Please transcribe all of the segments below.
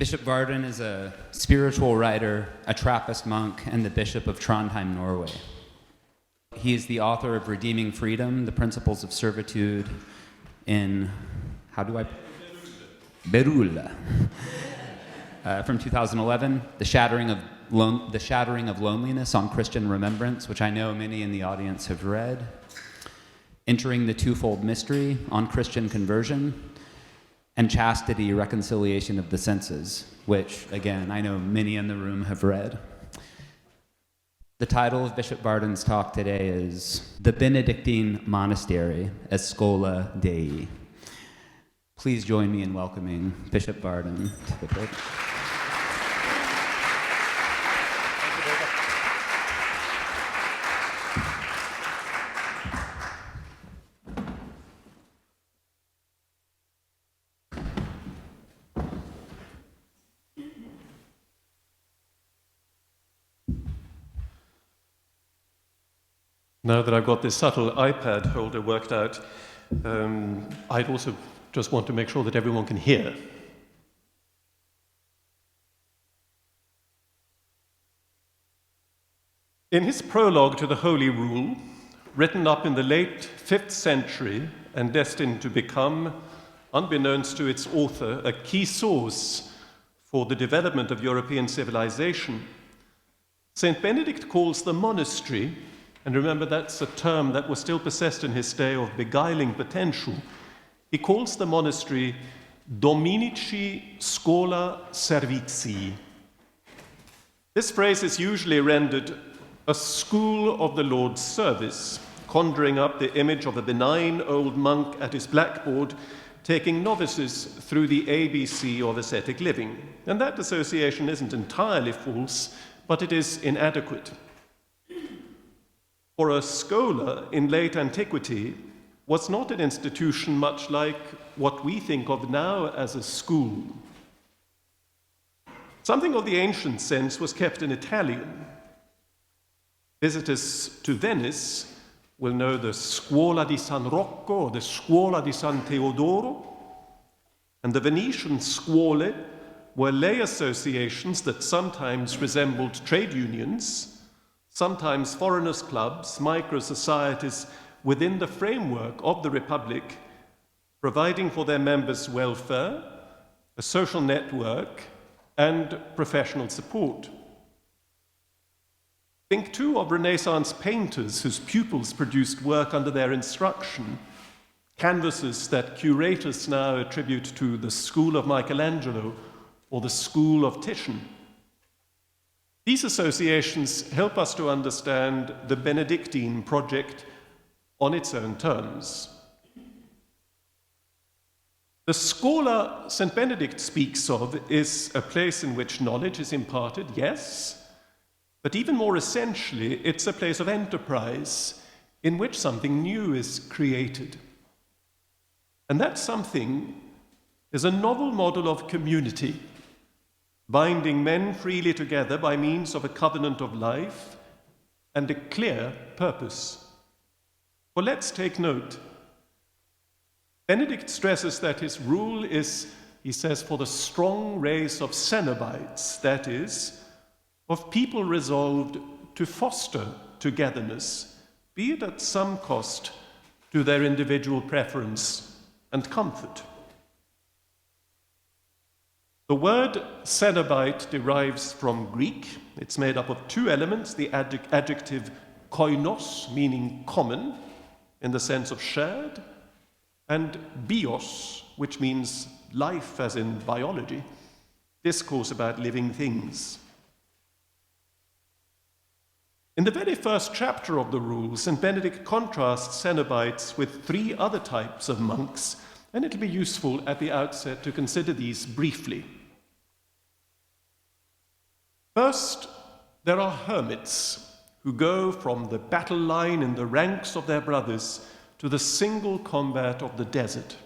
Bishop Varden is a spiritual writer, a Trappist monk, and the Bishop of Trondheim, Norway. He is the author of Redeeming Freedom, The Principles of Servitude in, Berulle. From 2011, The Shattering of Loneliness on Christian Remembrance, which I know many in the audience have read. Entering the Twofold Mystery on Christian Conversion, and Chastity, Reconciliation of the Senses, which, again, I know many in the room have read. The title of Bishop Varden's talk today is The Benedictine Monastery, SCHOLA DEI. Please join me in welcoming Bishop Varden to the podium. Now that I've got this subtle iPad holder worked out, I'd also just want to make sure that everyone can hear. In his prologue to the Holy Rule, written up in the late 5th century and destined to become, unbeknownst to its author, a key source for the development of European civilization, St. Benedict calls the monastery, and remember that's a term that was still possessed in his day of beguiling potential, he calls the monastery Dominici Schola Servitii. This phrase is usually rendered a school of the Lord's service, conjuring up the image of a benign old monk at his blackboard, taking novices through the ABC of ascetic living. And that association isn't entirely false, but it is inadequate. For a schola in late antiquity was not an institution much like what we think of now as a school. Something of the ancient sense was kept in Italian. Visitors to Venice will know the Scuola di San Rocco or the Scuola di San Teodoro, and the Venetian scuole were lay associations that sometimes resembled trade unions, sometimes foreigners' clubs, micro-societies within the framework of the Republic, providing for their members' welfare, a social network, and professional support. Think too of Renaissance painters whose pupils produced work under their instruction, canvases that curators now attribute to the school of Michelangelo or the school of Titian. These associations help us to understand the Benedictine project on its own terms. The Schola St. Benedict speaks of is a place in which knowledge is imparted, yes, but even more essentially, it's a place of enterprise in which something new is created. And that something is a novel model of community, binding men freely together by means of a covenant of life and a clear purpose. Well, let's take note. Benedict stresses that his rule is, he says, for the strong race of Cenobites, that is, of people resolved to foster togetherness, be it at some cost to their individual preference and comfort. The word Cenobite derives from Greek. It's made up of two elements, the adjective koinos, meaning common, in the sense of shared, and bios, which means life, as in biology, discourse about living things. In the very first chapter of the Rule, St. Benedict contrasts Cenobites with three other types of monks, and it'll be useful at the outset to consider these briefly. First, there are hermits who go from the battle line in the ranks of their brothers to the single combat of the desert.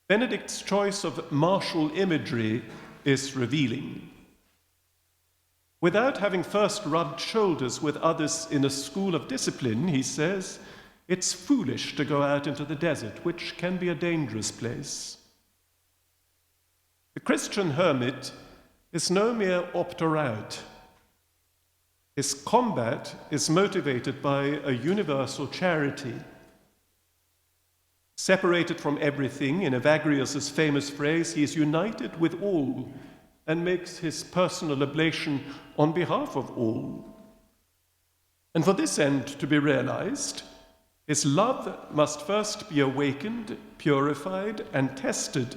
Benedict's choice of martial imagery is revealing. Without having first rubbed shoulders with others in a school of discipline, he says, it's foolish to go out into the desert, which can be a dangerous place. The Christian hermit is no mere opt-or out. His combat is motivated by a universal charity. Separated from everything, in Evagrius's famous phrase, he is united with all and makes his personal oblation on behalf of all. And for this end to be realized, his love must first be awakened, purified, and tested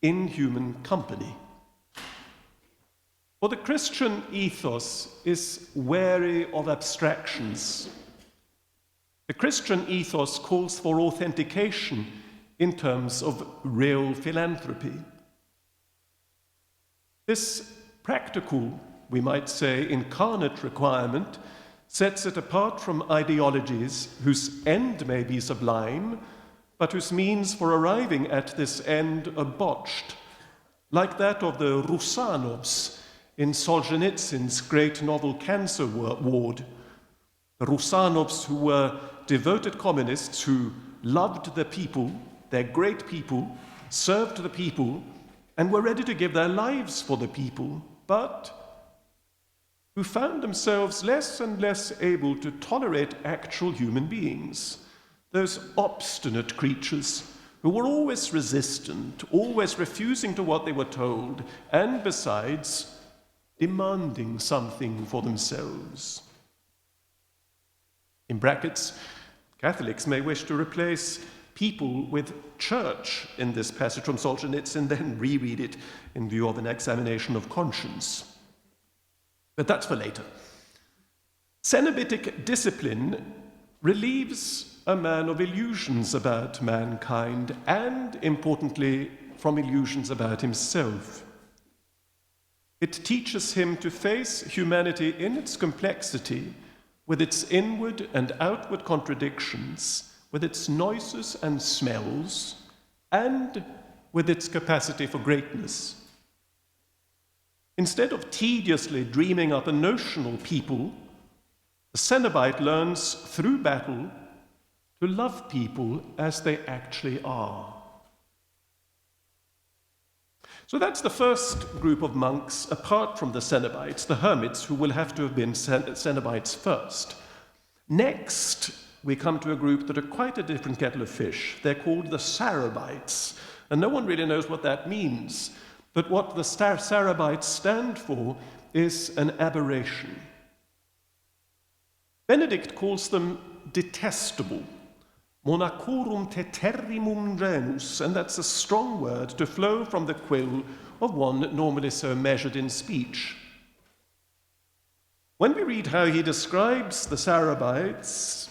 in human company. For the Christian ethos is wary of abstractions. The Christian ethos calls for authentication in terms of real philanthropy. This practical, we might say, incarnate requirement sets it apart from ideologies whose end may be sublime, but whose means for arriving at this end are botched, like that of the Rusanovs in Solzhenitsyn's great novel Cancer Ward. The Rusanovs, who were devoted communists who loved the people, their great people, served the people, and were ready to give their lives for the people, but who found themselves less and less able to tolerate actual human beings, those obstinate creatures who were always resistant, always refusing to what they were told, and besides, demanding something for themselves. In brackets, Catholics may wish to replace people with church in this passage from Solzhenitsyn, then reread it in view of an examination of conscience. But that's for later. Cenobitic discipline relieves a man of illusions about mankind and, importantly, from illusions about himself. It teaches him to face humanity in its complexity, with its inward and outward contradictions, with its noises and smells, and with its capacity for greatness. Instead of tediously dreaming up a notional people, the Cenobite learns through battle to love people as they actually are. So that's the first group of monks, apart from the Cenobites, the hermits, who will have to have been Cenobites first. Next, we come to a group that are quite a different kettle of fish. They're called the Sarabites, and no one really knows what that means. But what the Sarabites stand for is an aberration. Benedict calls them detestable, monacorum teterrimum genus, and that's a strong word to flow from the quill of one normally so measured in speech. When we read how he describes the Sarabites,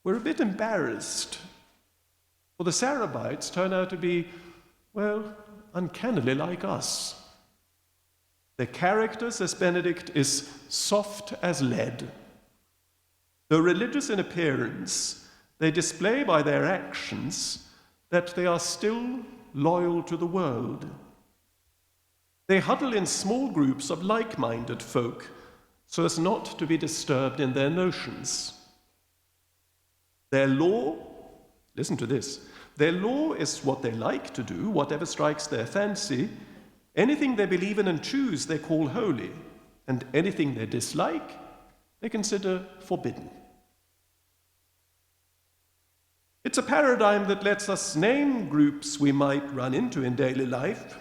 we're a bit embarrassed, for the Sarabites turn out to be, well, uncannily like us. Their character, says Benedict, is soft as lead. Though religious in appearance, they display by their actions that they are still loyal to the world. They huddle in small groups of like-minded folk so as not to be disturbed in their notions. Their law, listen to this, their law is what they like to do, whatever strikes their fancy. Anything they believe in and choose they call holy, and anything they dislike they consider forbidden. It's a paradigm that lets us name groups we might run into in daily life,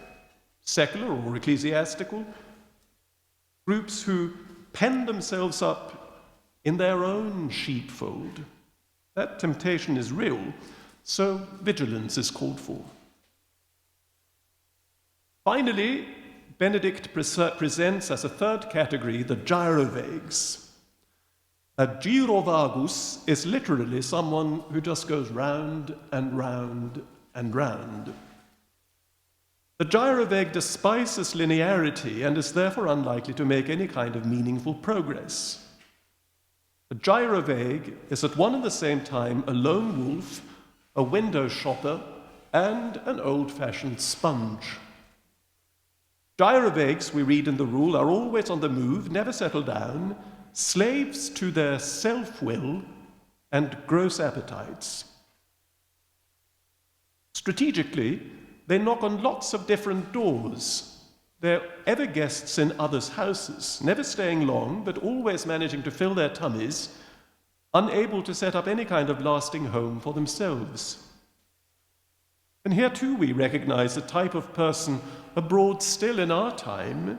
secular or ecclesiastical, groups who pen themselves up in their own sheepfold. That temptation is real, so vigilance is called for. Finally, Benedict presents as a third category the gyrovagues. A gyrovagus is literally someone who just goes round and round and round. The gyrovague despises linearity and is therefore unlikely to make any kind of meaningful progress. The gyrovague is at one and the same time a lone wolf, a window shopper, and an old-fashioned sponge. Gyrovagues, we read in the rule, are always on the move, never settle down, slaves to their self-will and gross appetites. Strategically, they knock on lots of different doors. They're ever guests in others' houses, never staying long, but always managing to fill their tummies, unable to set up any kind of lasting home for themselves. And here too we recognize a type of person abroad still in our time,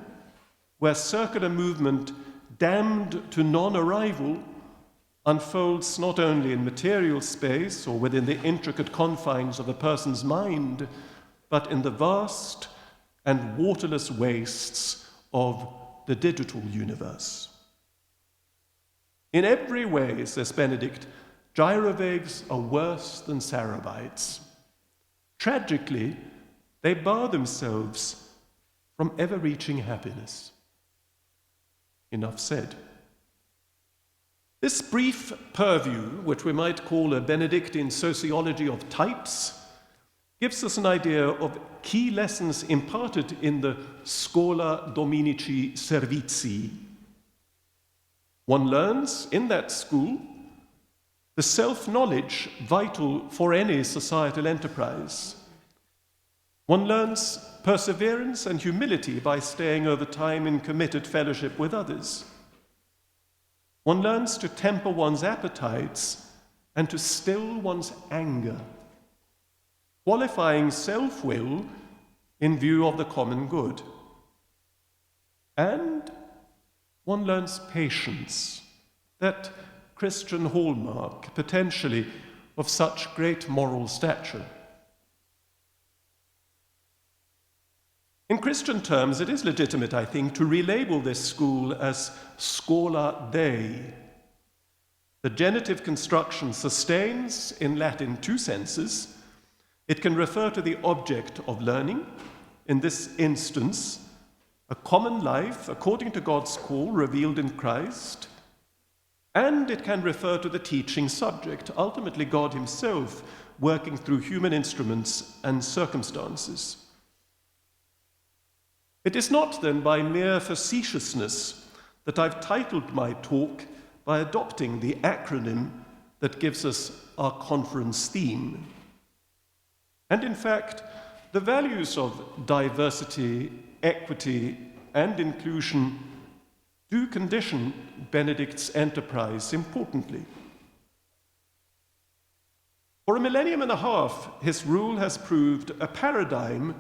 where circular movement damned to non-arrival unfolds not only in material space or within the intricate confines of a person's mind, but in the vast and waterless wastes of the digital universe. In every way, says Benedict, gyrovagues are worse than sarabites. Tragically, they bar themselves from ever reaching happiness. Enough said. This brief purview, which we might call a Benedictine sociology of types, gives us an idea of key lessons imparted in the Schola Dominici Servizi. One learns in that school the self-knowledge vital for any societal enterprise. One learns perseverance and humility by staying over time in committed fellowship with others. One learns to temper one's appetites and to still one's anger, qualifying self-will in view of the common good. And one learns patience, that Christian hallmark, potentially, of such great moral stature. In Christian terms, it is legitimate, I think, to relabel this school as SCHOLA DEI. The genitive construction sustains, in Latin, two senses. It can refer to the object of learning, in this instance, a common life according to God's call revealed in Christ, and it can refer to the teaching subject, ultimately God himself working through human instruments and circumstances. It is not then by mere facetiousness that I've titled my talk by adopting the acronym that gives us our conference theme. And in fact, the values of diversity, equity, and inclusion do condition Benedict's enterprise importantly. For a millennium and a half, his rule has proved a paradigm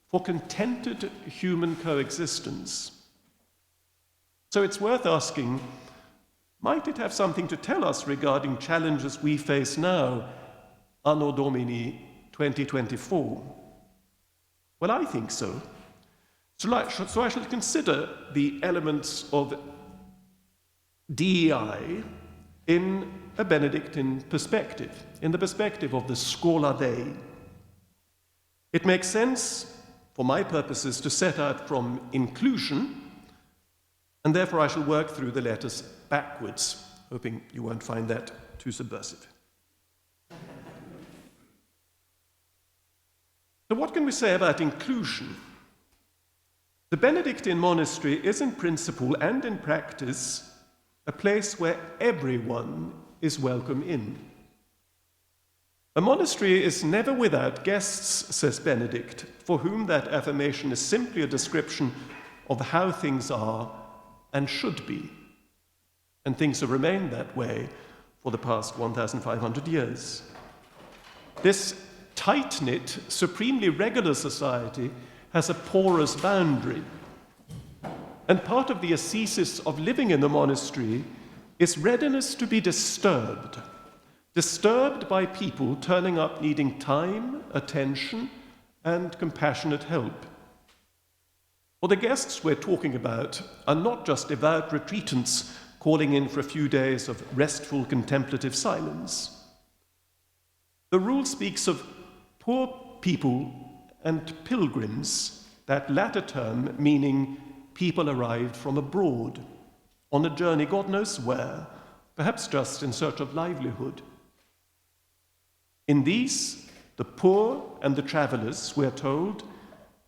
for contented human coexistence. So it's worth asking, might it have something to tell us regarding challenges we face now, Anno Domini 2024? Well, I think so. So I shall consider the elements of DEI in a Benedictine perspective, in the perspective of the Schola Dei. It makes sense, for my purposes, to set out from inclusion, and therefore I shall work through the letters backwards, hoping you won't find that too subversive. So what can we say about inclusion? The Benedictine monastery is in principle and in practice a place where everyone is welcome in. A monastery is never without guests, says Benedict, for whom that affirmation is simply a description of how things are and should be. And things have remained that way for the past 1,500 years. This tight-knit, supremely regular society has a porous boundary. And part of the ascesis of living in the monastery is readiness to be disturbed by people turning up needing time, attention, and compassionate help. For the guests we're talking about are not just devout retreatants calling in for a few days of restful contemplative silence. The rule speaks of poor people and pilgrims, that latter term meaning people arrived from abroad, on a journey God knows where, perhaps just in search of livelihood. In these, the poor and the travelers, we're told,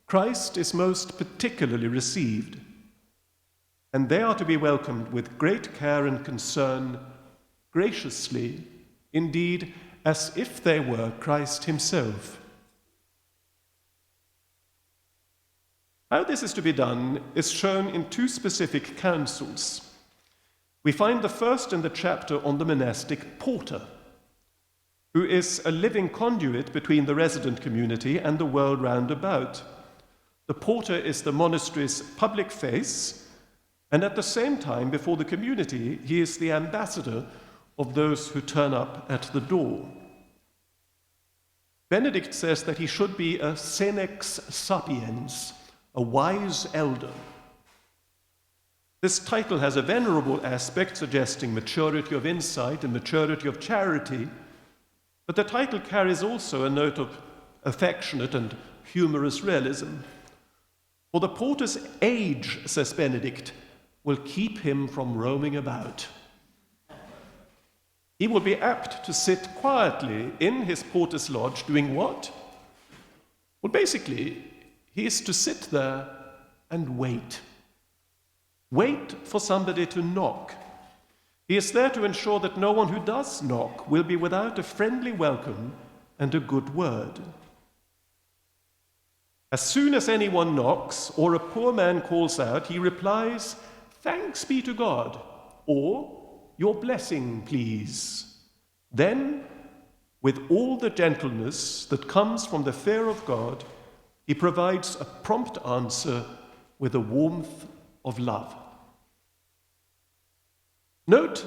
Christ is most particularly received, and they are to be welcomed with great care and concern, graciously, indeed, as if they were Christ himself. How this is to be done is shown in two specific counsels. We find the first in the chapter on the monastic porter, who is a living conduit between the resident community and the world round about. The porter is the monastery's public face, and at the same time, before the community, he is the ambassador of those who turn up at the door. Benedict says that he should be a senex sapiens, a wise elder. This title has a venerable aspect suggesting maturity of insight and maturity of charity, but the title carries also a note of affectionate and humorous realism. For the porter's age, says Benedict, will keep him from roaming about. He will be apt to sit quietly in his porter's lodge doing what? Well, basically, he is to sit there and wait. Wait for somebody to knock. He is there to ensure that no one who does knock will be without a friendly welcome and a good word. As soon as anyone knocks or a poor man calls out, he replies, "Thanks be to God," or "Your blessing, please." Then, with all the gentleness that comes from the fear of God, he provides a prompt answer with the warmth of love. Note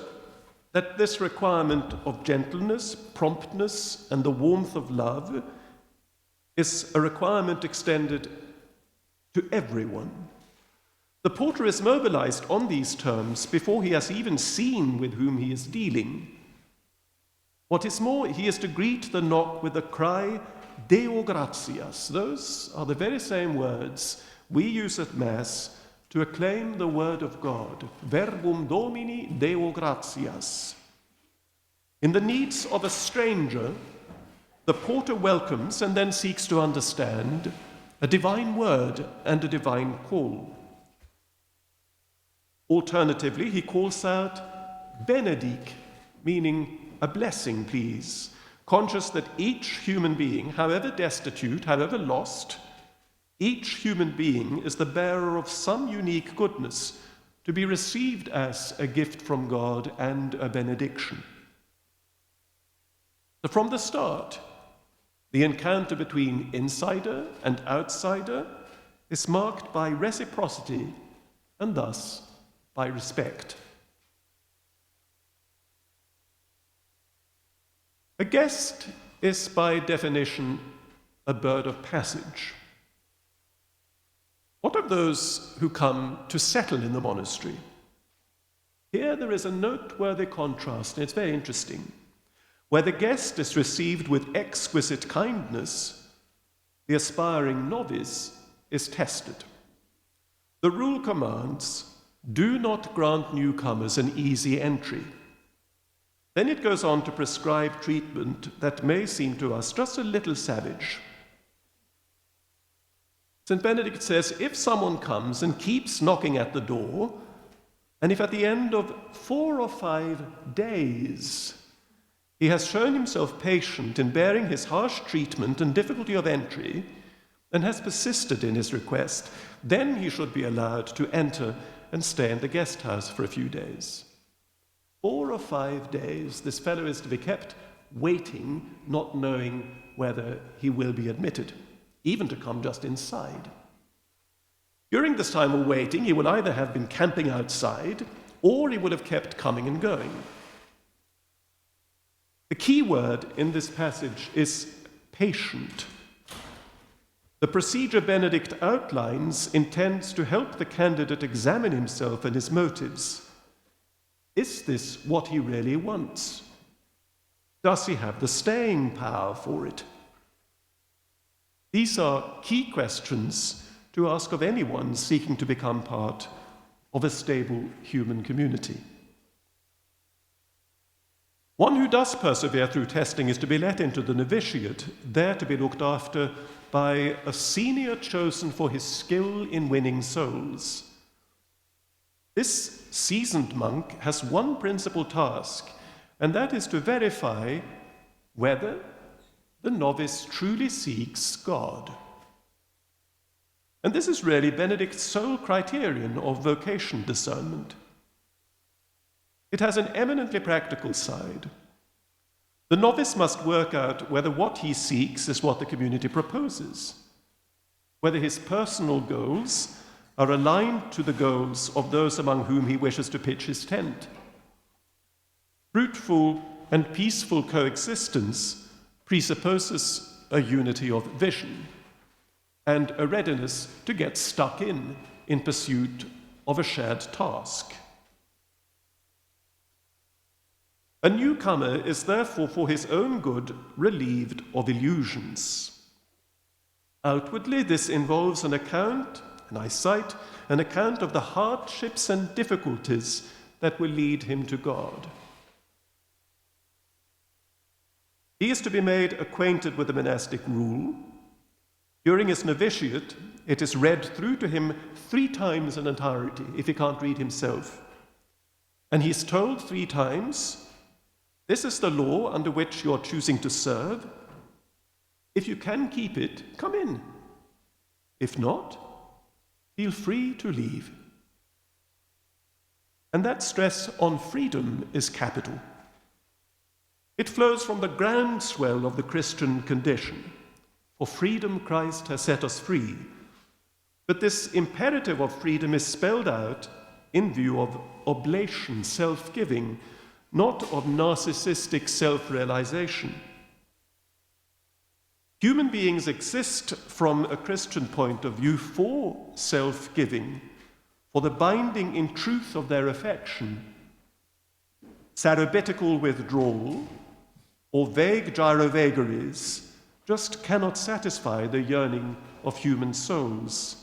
that this requirement of gentleness, promptness, and the warmth of love is a requirement extended to everyone. The porter is mobilized on these terms before he has even seen with whom he is dealing. What is more, he is to greet the knock with the cry, "Deo gratias." Those are the very same words we use at Mass to acclaim the word of God, verbum Domini Deo gratias. In the needs of a stranger, the porter welcomes and then seeks to understand a divine word and a divine call. Alternatively, he calls out benedic, meaning a blessing, please, conscious that each human being, however destitute, however lost, each human being is the bearer of some unique goodness to be received as a gift from God and a benediction. So from the start, the encounter between insider and outsider is marked by reciprocity and thus by respect. A guest is by definition a bird of passage. What of those who come to settle in the monastery? Here there is a noteworthy contrast, and it's very interesting. Where the guest is received with exquisite kindness, the aspiring novice is tested. The rule commands, "Do not grant newcomers an easy entry." Then it goes on to prescribe treatment that may seem to us just a little savage. St. Benedict says, if someone comes and keeps knocking at the door, and if at the end of 4 or 5 days he has shown himself patient in bearing his harsh treatment and difficulty of entry, and has persisted in his request, then he should be allowed to enter and stay in the guest house for a few days. 4 or 5 days, this fellow is to be kept waiting, not knowing whether he will be admitted, even to come just inside. During this time of waiting, he will either have been camping outside, or he would have kept coming and going. The key word in this passage is patient. The procedure Benedict outlines intends to help the candidate examine himself and his motives. Is this what he really wants? Does he have the staying power for it? These are key questions to ask of anyone seeking to become part of a stable human community. One who does persevere through testing is to be let into the novitiate, there to be looked after by a senior chosen for his skill in winning souls. This seasoned monk has one principal task, and that is to verify whether the novice truly seeks God. And this is really Benedict's sole criterion of vocation discernment. It has an eminently practical side. The novice must work out whether what he seeks is what the community proposes, whether his personal goals are aligned to the goals of those among whom he wishes to pitch his tent. Fruitful and peaceful coexistence presupposes a unity of vision and a readiness to get stuck in pursuit of a shared task. A newcomer is therefore for his own good relieved of illusions. Outwardly, this involves an account of the hardships and difficulties that will lead him to God. He is to be made acquainted with the monastic rule. During his novitiate, it is read through to him 3 times in entirety, if he can't read himself. And he's told 3 times, this is the law under which you're choosing to serve. If you can keep it, come in. If not, feel free to leave. And that stress on freedom is capital. It flows from the groundswell of the Christian condition. For freedom Christ has set us free. But this imperative of freedom is spelled out in view of oblation, self-giving, not of narcissistic self-realization. Human beings exist from a Christian point of view for self-giving, for the binding in truth of their affection. Sarabitical withdrawal or vague gyrovagaries just cannot satisfy the yearning of human souls,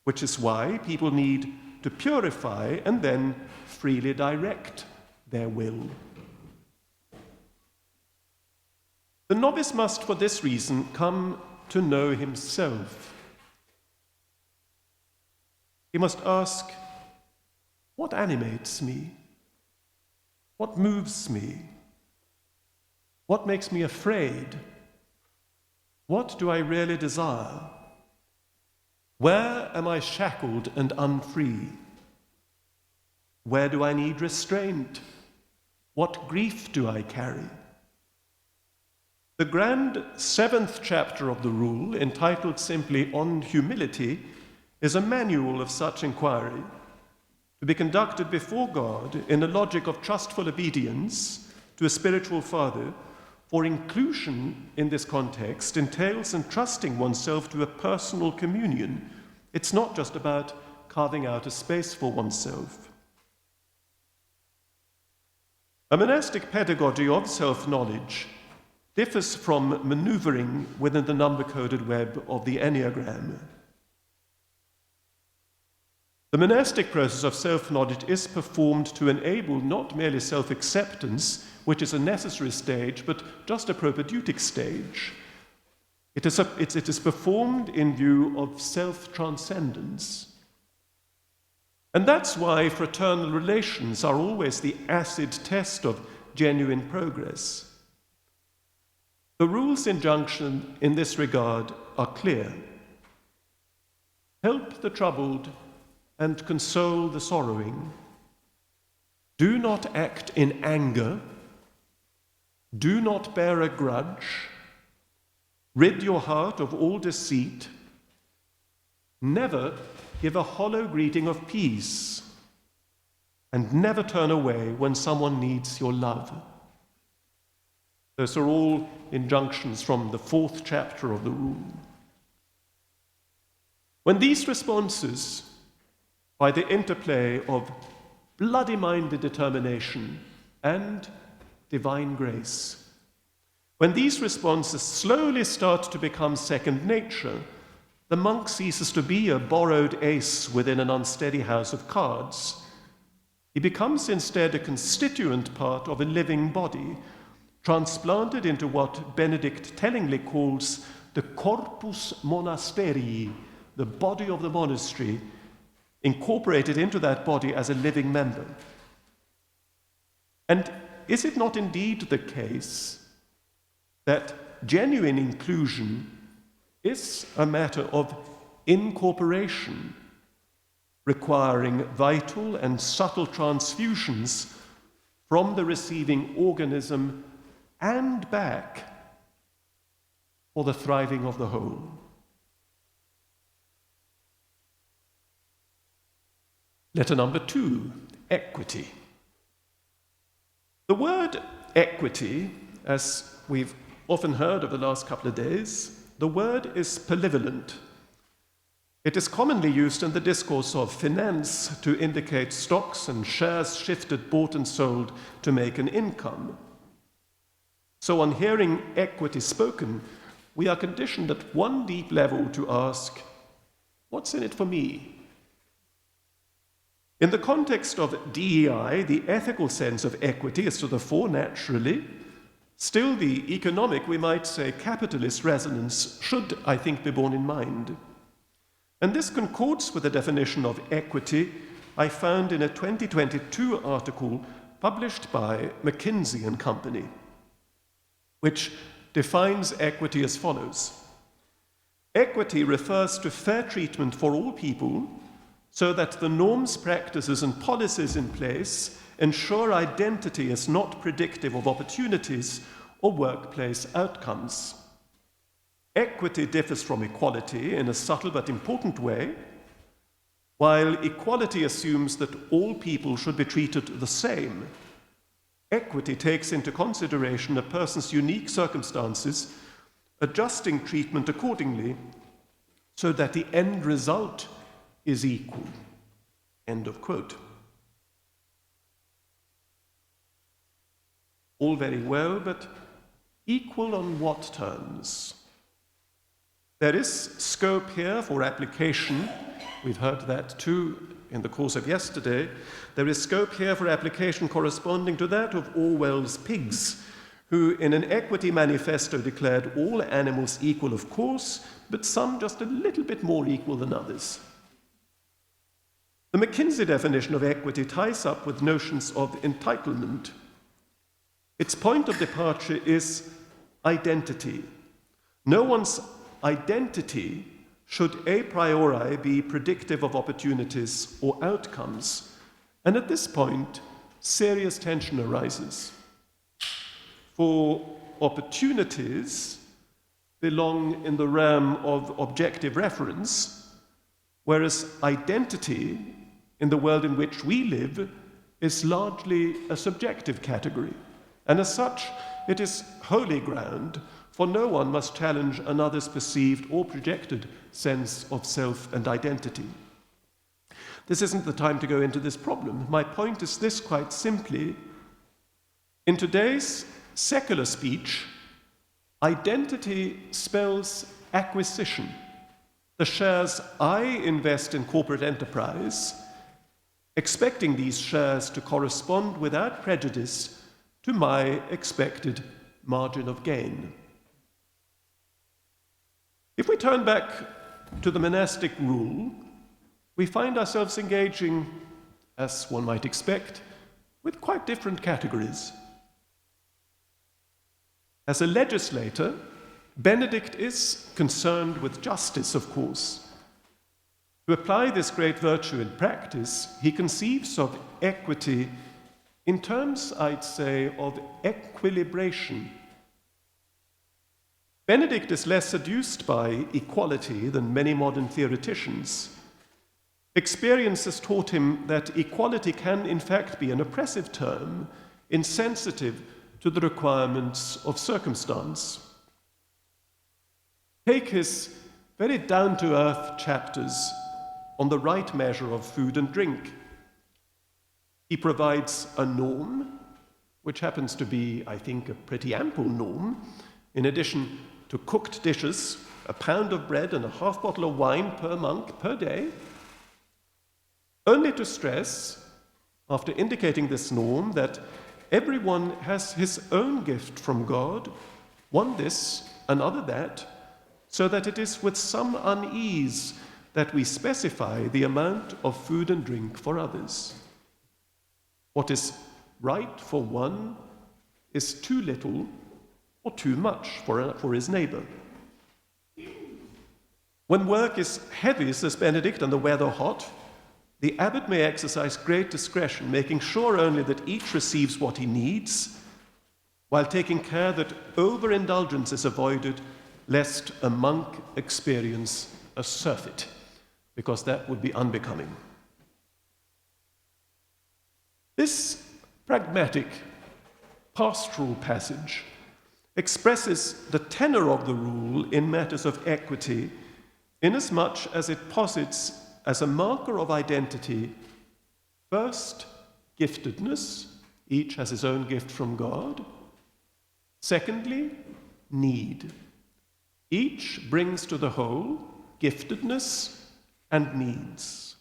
which is why people need to purify and then freely direct their will. The novice must, for this reason, come to know himself. He must ask, what animates me? What moves me? What makes me afraid? What do I really desire? Where am I shackled and unfree? Where do I need restraint? What grief do I carry? The grand 7th chapter of the rule, entitled simply On Humility, is a manual of such inquiry, to be conducted before God in a logic of trustful obedience to a spiritual father. For inclusion in this context entails entrusting oneself to a personal communion. It's not just about carving out a space for oneself. A monastic pedagogy of self-knowledge differs from maneuvering within the number-coded web of the Enneagram. The monastic process of self-knowledge is performed to enable not merely self-acceptance, which is a necessary stage, but just a propedeutic stage. It is performed in view of self-transcendence. And that's why fraternal relations are always the acid test of genuine progress. The rule's injunction in this regard are clear. Help the troubled and console the sorrowing. Do not act in anger. Do not bear a grudge. Rid your heart of all deceit. Never give a hollow greeting of peace. And never turn away when someone needs your love. Those are all injunctions from the 4th chapter of the rule. When these responses, by the interplay of bloody-minded determination and divine grace, when these responses slowly start to become second nature, the monk ceases to be a borrowed ace within an unsteady house of cards. He becomes instead a constituent part of a living body, transplanted into what Benedict tellingly calls the corpus monasterii, the body of the monastery, incorporated into that body as a living member. And is it not indeed the case that genuine inclusion is a matter of incorporation, requiring vital and subtle transfusions from the receiving organism and back for the thriving of the whole. Letter number 2, equity. The word equity, as we've often heard over the last couple of days, the word is polyvalent. It is commonly used in the discourse of finance to indicate stocks and shares shifted, bought and sold to make an income. So on hearing equity spoken, we are conditioned at one deep level to ask, what's in it for me? In the context of DEI, the ethical sense of equity is to the fore naturally. Still, the economic, we might say, capitalist resonance should, I think, be borne in mind. And this concords with the definition of equity I found in a 2022 article published by McKinsey and Company, which defines equity as follows. Equity refers to fair treatment for all people so that the norms, practices, and policies in place ensure identity is not predictive of opportunities or workplace outcomes. Equity differs from equality in a subtle but important way. While equality assumes that all people should be treated the same, equity takes into consideration a person's unique circumstances, adjusting treatment accordingly so that the end result is equal. End of quote. All very well, but equal on what terms? There is scope here for application. We've heard that too in the course of yesterday. There is scope here for application corresponding to that of Orwell's Pigs, who in an equity manifesto declared all animals equal, of course, but some just a little bit more equal than others. The McKinsey definition of equity ties up with notions of entitlement. Its point of departure is identity. No one's identity should a priori be predictive of opportunities or outcomes. And at this point, serious tension arises. For opportunities belong in the realm of objective reference, whereas identity in the world in which we live is largely a subjective category. And as such, it is holy ground, for no one must challenge another's perceived or projected sense of self and identity. This isn't the time to go into this problem. My point is this quite simply. In today's secular speech, identity spells acquisition. The shares I invest in corporate enterprise, expecting these shares to correspond without prejudice to my expected margin of gain. If we turn back to the monastic rule, we find ourselves engaging, as one might expect, with quite different categories. As a legislator, Benedict is concerned with justice, of course. To apply this great virtue in practice, he conceives of equity in terms, I'd say, of equilibration. Benedict is less seduced by equality than many modern theoreticians. Experience has taught him that equality can, in fact, be an oppressive term, insensitive to the requirements of circumstance. Take his very down-to-earth chapters on the right measure of food and drink. He provides a norm, which happens to be, I think, a pretty ample norm. In addition to cooked dishes, a pound of bread and a half bottle of wine per monk per day, only to stress, after indicating this norm, that everyone has his own gift from God, one this, another that, so that it is with some unease that we specify the amount of food and drink for others. What is right for one is too little or too much for his neighbor. When work is heavy, says Benedict, and the weather hot, the abbot may exercise great discretion, making sure only that each receives what he needs, while taking care that overindulgence is avoided, lest a monk experience a surfeit, because that would be unbecoming. This pragmatic pastoral passage expresses the tenor of the rule in matters of equity, inasmuch as it posits as a marker of identity, first, giftedness, each has his own gift from God. Secondly, need. Each brings to the whole giftedness and needs.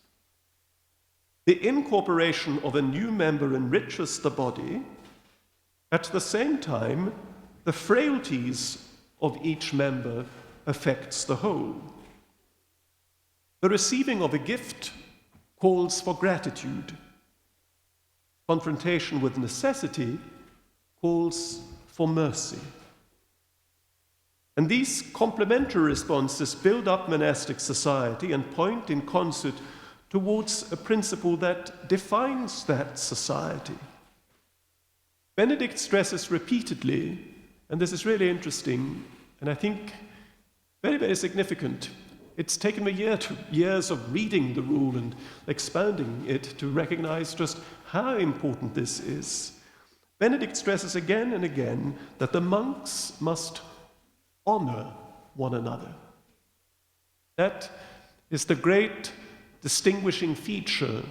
The incorporation of a new member enriches the body. At the same time, the frailties of each member affects the whole. The receiving of a gift calls for gratitude. Confrontation with necessity calls for mercy. And these complementary responses build up monastic society and point in concert towards a principle that defines that society. Benedict stresses repeatedly, and this is really interesting, and I think very, very significant. It's taken me years of reading the rule and expounding it to recognize just how important this is. Benedict stresses again and again that the monks must honor one another. That is the great distinguishing feature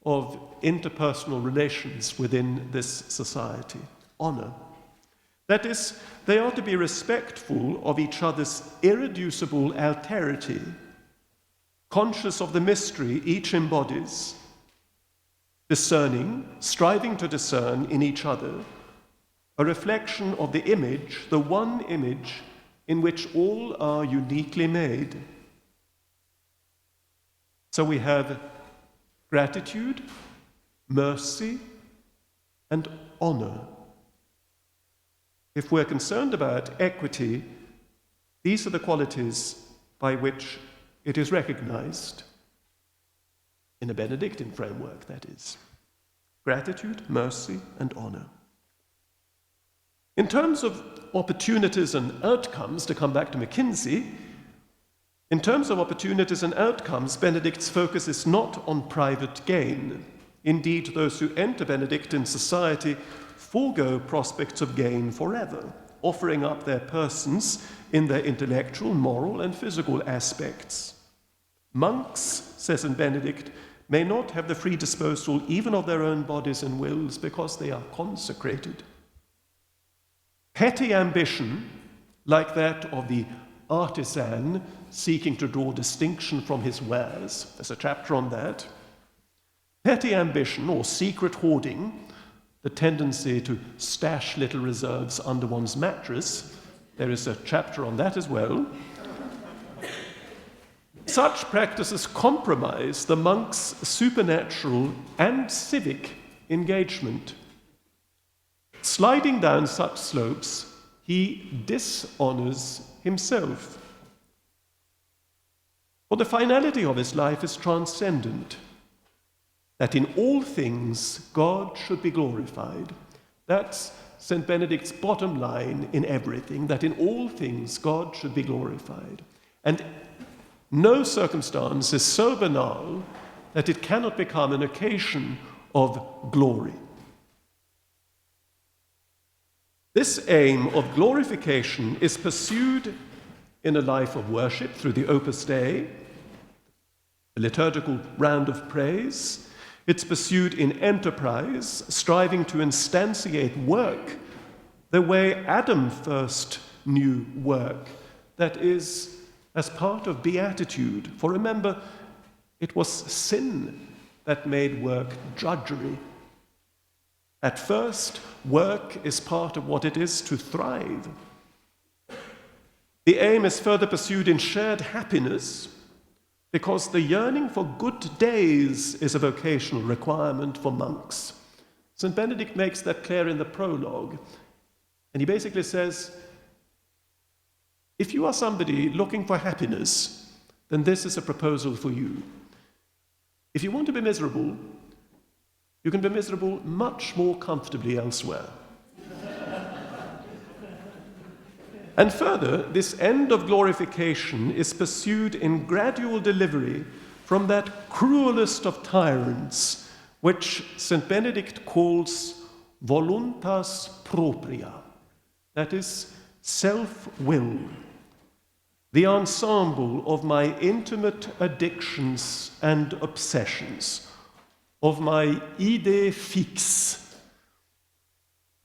of interpersonal relations within this society. Honor. That is, they are to be respectful of each other's irreducible alterity, conscious of the mystery each embodies, discerning, striving to discern in each other, a reflection of the image, the one image in which all are uniquely made. So we have gratitude, mercy, and honor. If we're concerned about equity, these are the qualities by which it is recognized, in a Benedictine framework, that is. Gratitude, mercy, and honor. In terms of opportunities and outcomes, to come back to McKinsey, in terms of opportunities and outcomes, Benedict's focus is not on private gain. Indeed, those who enter Benedictine society forego prospects of gain forever, offering up their persons in their intellectual, moral, and physical aspects. Monks, says St. Benedict, may not have the free disposal even of their own bodies and wills because they are consecrated. Petty ambition, like that of the artisan seeking to draw distinction from his wares, there's a chapter on that. Petty ambition or secret hoarding, the tendency to stash little reserves under one's mattress, there is a chapter on that as well. Such practices compromise the monk's supernatural and civic engagement. Sliding down such slopes, he dishonors himself. For the finality of his life is transcendent, that in all things God should be glorified. That's St. Benedict's bottom line in everything, that in all things God should be glorified. And no circumstance is so banal that it cannot become an occasion of glory. This aim of glorification is pursued in a life of worship through the Opus Dei, a liturgical round of praise. It's pursued in enterprise, striving to instantiate work the way Adam first knew work, that is, as part of beatitude. For remember, it was sin that made work drudgery. At first, work is part of what it is to thrive. The aim is further pursued in shared happiness, because the yearning for good days is a vocational requirement for monks. St. Benedict makes that clear in the prologue, and he basically says, if you are somebody looking for happiness, then this is a proposal for you. If you want to be miserable, you can be miserable much more comfortably elsewhere. And further, this end of glorification is pursued in gradual delivery from that cruelest of tyrants, which St. Benedict calls voluntas propria, that is, self-will, the ensemble of my intimate addictions and obsessions, of my idées fixes,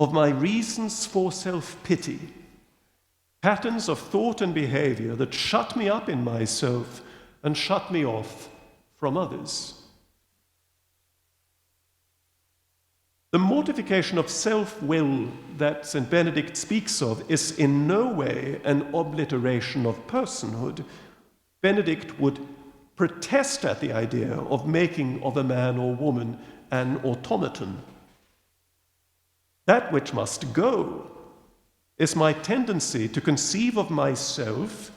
of my reasons for self-pity, patterns of thought and behavior that shut me up in myself and shut me off from others. The mortification of self-will that St. Benedict speaks of is in no way an obliteration of personhood. Benedict would protest at the idea of making of a man or woman an automaton. That which must go is my tendency to conceive of myself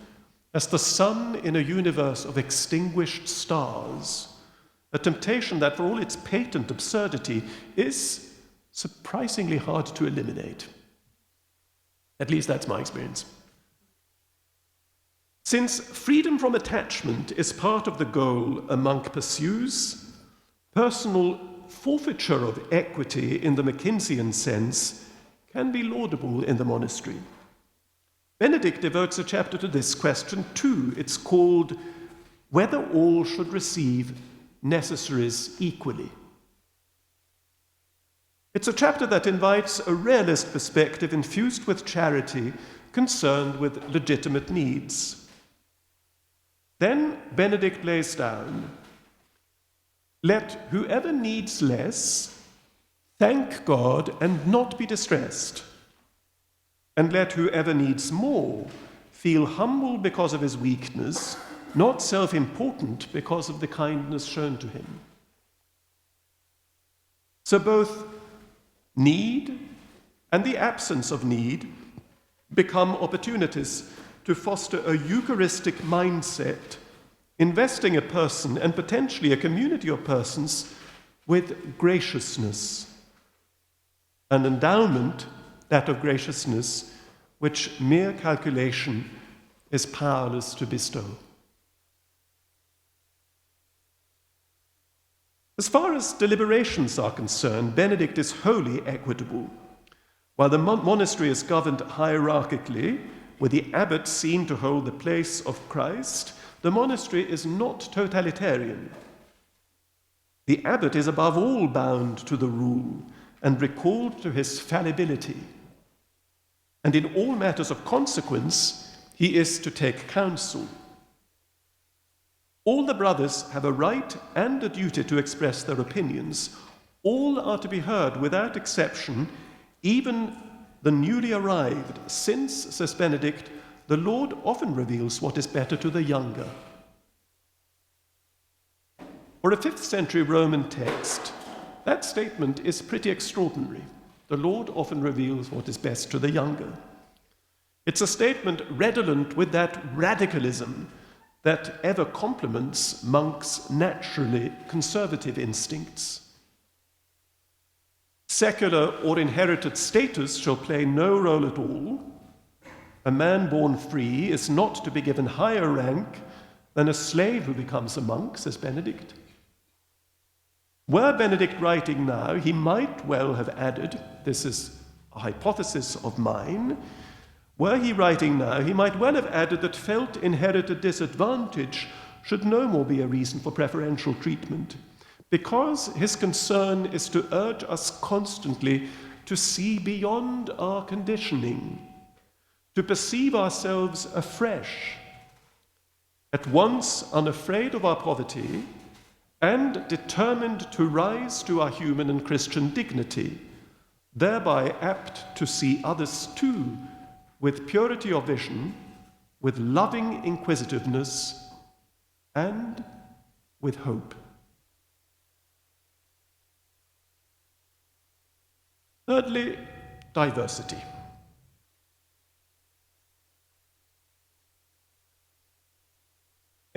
as the sun in a universe of extinguished stars, a temptation that, for all its patent absurdity, is surprisingly hard to eliminate. At least that's my experience. Since freedom from attachment is part of the goal a monk pursues, personal forfeiture of equity in the Mackenzian sense can be laudable in the monastery. Benedict devotes a chapter to this question too. It's called Whether All Should Receive Necessaries Equally. It's a chapter that invites a realist perspective infused with charity, concerned with legitimate needs. Then Benedict lays down, let whoever needs less thank God and not be distressed, and let whoever needs more feel humble because of his weakness, not self-important because of the kindness shown to him. So both need and the absence of need become opportunities to foster a Eucharistic mindset, investing a person and potentially a community of persons with graciousness, an endowment, that of graciousness, which mere calculation is powerless to bestow. As far as deliberations are concerned, Benedict is wholly equitable. While the monastery is governed hierarchically, with the abbot seen to hold the place of Christ, the monastery is not totalitarian. The abbot is above all bound to the rule and recalled to his fallibility. And in all matters of consequence, he is to take counsel. All the brothers have a right and a duty to express their opinions. All are to be heard without exception, even the newly arrived, since, says Benedict, the Lord often reveals what is better to the younger. For a 5th century Roman text, that statement is pretty extraordinary. The Lord often reveals what is best to the younger. It's a statement redolent with that radicalism that ever complements monks' naturally conservative instincts. Secular or inherited status shall play no role at all. A man born free is not to be given higher rank than a slave who becomes a monk, says Benedict. Were Benedict writing now, he might well have added, this is a hypothesis of mine, were he writing now, he might well have added that felt inherited disadvantage should no more be a reason for preferential treatment, because his concern is to urge us constantly to see beyond our conditioning, to perceive ourselves afresh, at once unafraid of our poverty and determined to rise to our human and Christian dignity, thereby apt to see others too with purity of vision, with loving inquisitiveness, and with hope. Thirdly, diversity.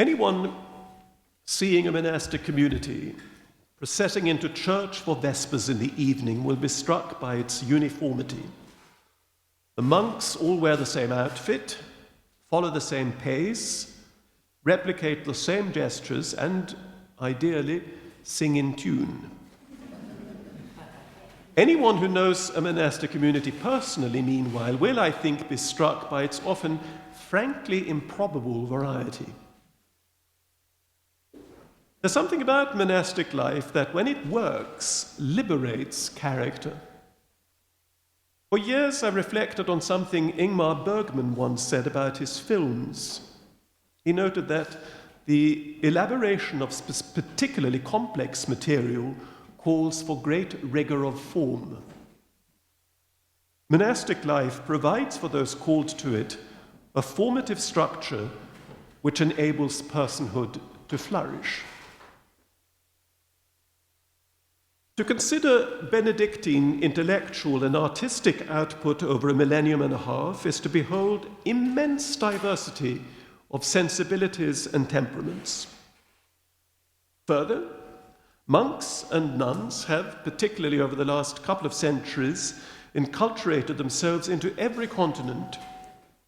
Anyone seeing a monastic community processing into church for Vespers in the evening will be struck by its uniformity. The monks all wear the same outfit, follow the same pace, replicate the same gestures, and, ideally, sing in tune. Anyone who knows a monastic community personally, meanwhile, will, I think, be struck by its often frankly improbable variety. There's something about monastic life that, when it works, liberates character. For years, I reflected on something Ingmar Bergman once said about his films. He noted that the elaboration of particularly complex material calls for great rigor of form. Monastic life provides for those called to it a formative structure which enables personhood to flourish. To consider Benedictine intellectual and artistic output over a millennium and a half is to behold immense diversity of sensibilities and temperaments. Further, monks and nuns have, particularly over the last couple of centuries, enculturated themselves into every continent,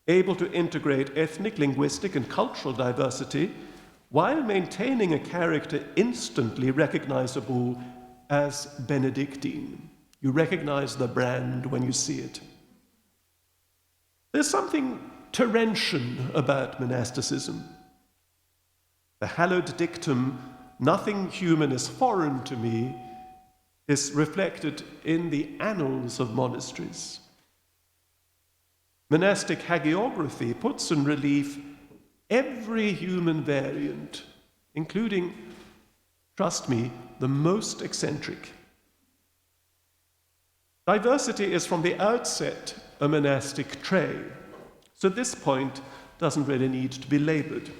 able to integrate ethnic, linguistic, and cultural diversity while maintaining a character instantly recognizable as Benedictine. You recognize the brand when you see it. There's something Terentian about monasticism. The hallowed dictum, "Nothing human is foreign to me," is reflected in the annals of monasteries. Monastic hagiography puts in relief every human variant, including, trust me, the most eccentric. Diversity is from the outset a monastic trait, so this point doesn't really need to be labored.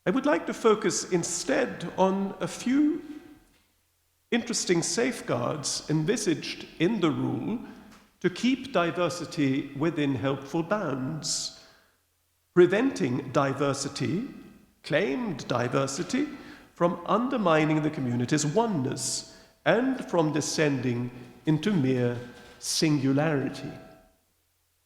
I would like to focus instead on a few interesting safeguards envisaged in the rule to keep diversity within helpful bounds, preventing diversity, claimed diversity, from undermining the community's oneness and from descending into mere singularity.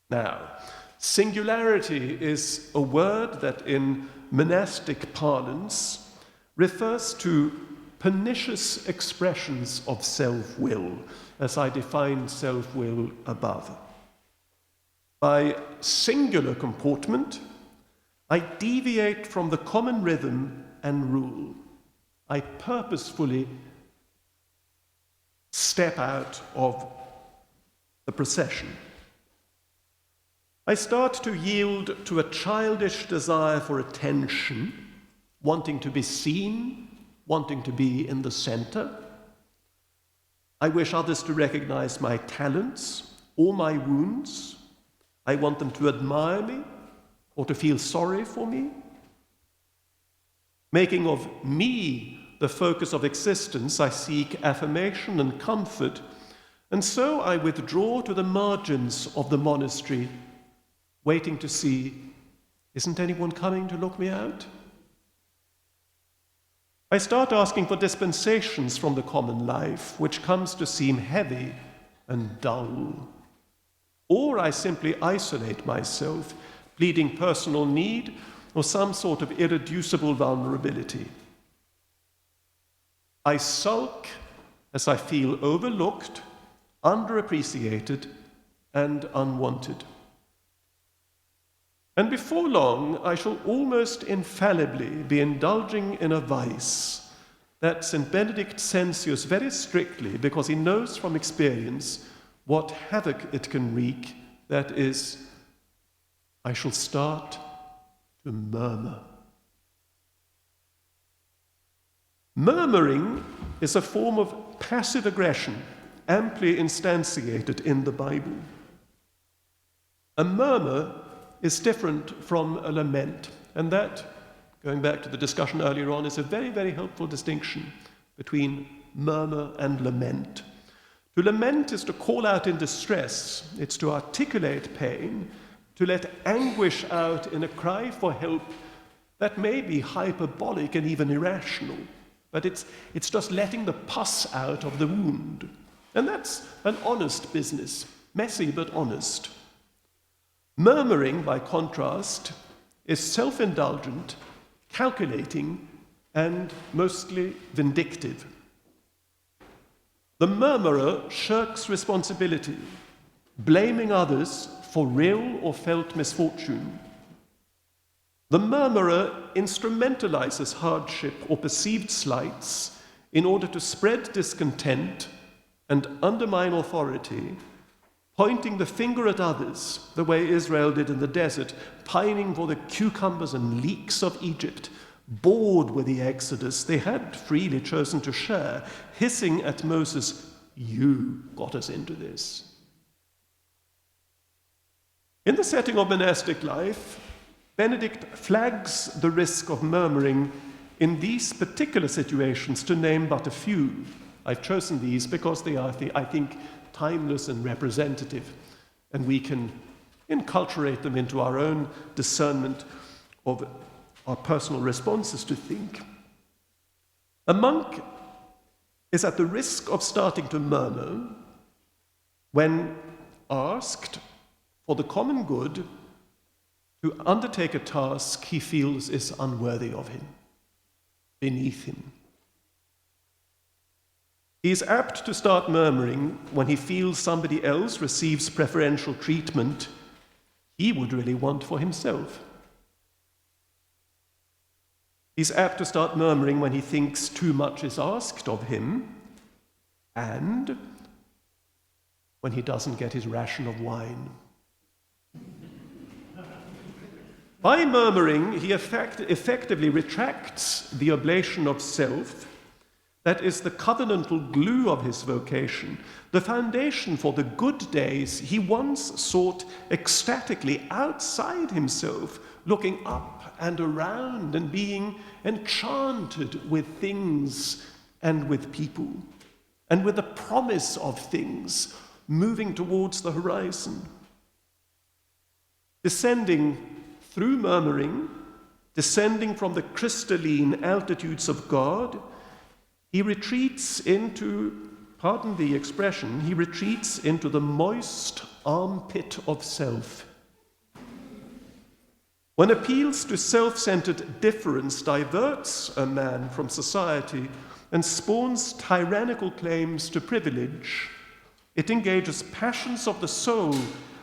Now, singularity is a word that in monastic parlance refers to pernicious expressions of self-will, as I defined self-will above. By singular comportment, I deviate from the common rhythm and rule. I purposefully step out of the procession. I start to yield to a childish desire for attention, wanting to be seen, wanting to be in the center. I wish others to recognize my talents or my wounds. I want them to admire me or to feel sorry for me. Making of me the focus of existence, I seek affirmation and comfort, and so I withdraw to the margins of the monastery, waiting to see, isn't anyone coming to look me out? I start asking for dispensations from the common life, which comes to seem heavy and dull. Or I simply isolate myself, pleading personal need or some sort of irreducible vulnerability. I sulk as I feel overlooked, underappreciated, and unwanted. And before long, I shall almost infallibly be indulging in a vice that St. Benedict censures very strictly because he knows from experience what havoc it can wreak. That is, I shall start to murmur. Murmuring is a form of passive aggression amply instantiated in the Bible. A murmur is different from a lament, and that, going back to the discussion earlier on, is a very, very helpful distinction between murmur and lament. To lament is to call out in distress, it's to articulate pain, to let anguish out in a cry for help that may be hyperbolic and even irrational, but it's just letting the pus out of the wound. And that's an honest business, messy but honest. Murmuring, by contrast, is self-indulgent, calculating, and mostly vindictive. The murmurer shirks responsibility, blaming others for real or felt misfortune. The murmurer instrumentalizes hardship or perceived slights in order to spread discontent and undermine authority, pointing the finger at others, the way Israel did in the desert, pining for the cucumbers and leeks of Egypt, bored with the Exodus they had freely chosen to share, hissing at Moses, "You got us into this." In the setting of monastic life, Benedict flags the risk of murmuring in these particular situations, to name but a few. I've chosen these because they are, I think, timeless and representative, and we can inculturate them into our own discernment of our personal responses to think. A monk is at the risk of starting to murmur when asked for the common good to undertake a task he feels is unworthy of him, beneath him. He is apt to start murmuring when he feels somebody else receives preferential treatment he would really want for himself. He's apt to start murmuring when he thinks too much is asked of him, and when he doesn't get his ration of wine. By murmuring, he effectively retracts the oblation of self that is the covenantal glue of his vocation, the foundation for the good days he once sought ecstatically outside himself, looking up and around and being enchanted with things and with people, and with the promise of things moving towards the horizon. Descending through murmuring, descending from the crystalline altitudes of God, he retreats into, pardon the expression, he retreats into the moist armpit of self. When appeals to self-centered difference diverts a man from society and spawns tyrannical claims to privilege, it engages passions of the soul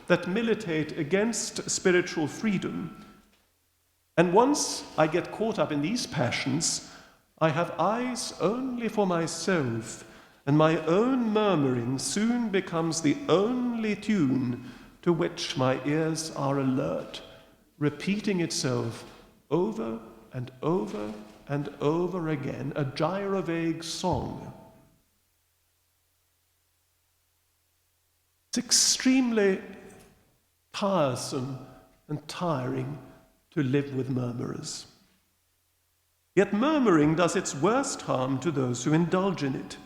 that militate against spiritual freedom. And once I get caught up in these passions, I have eyes only for myself, and my own murmuring soon becomes the only tune to which my ears are alert, repeating itself over and over and over again, a gyrovague song. It's extremely tiresome and tiring to live with murmurers. Yet murmuring does its worst harm to those who indulge in it,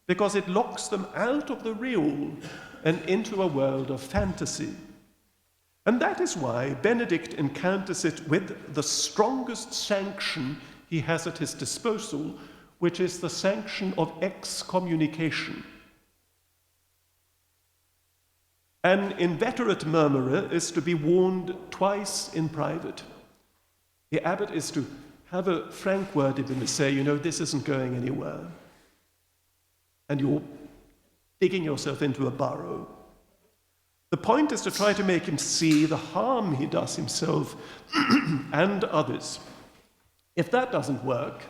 because it locks them out of the real and into a world of fantasy. And that is why Benedict encounters it with the strongest sanction he has at his disposal, which is the sanction of excommunication. An inveterate murmurer is to be warned twice in private. The abbot is to have a frank word with him and say, you know, this isn't going anywhere. And you're digging yourself into a burrow. The point is to try to make him see the harm he does himself and others. If that doesn't work,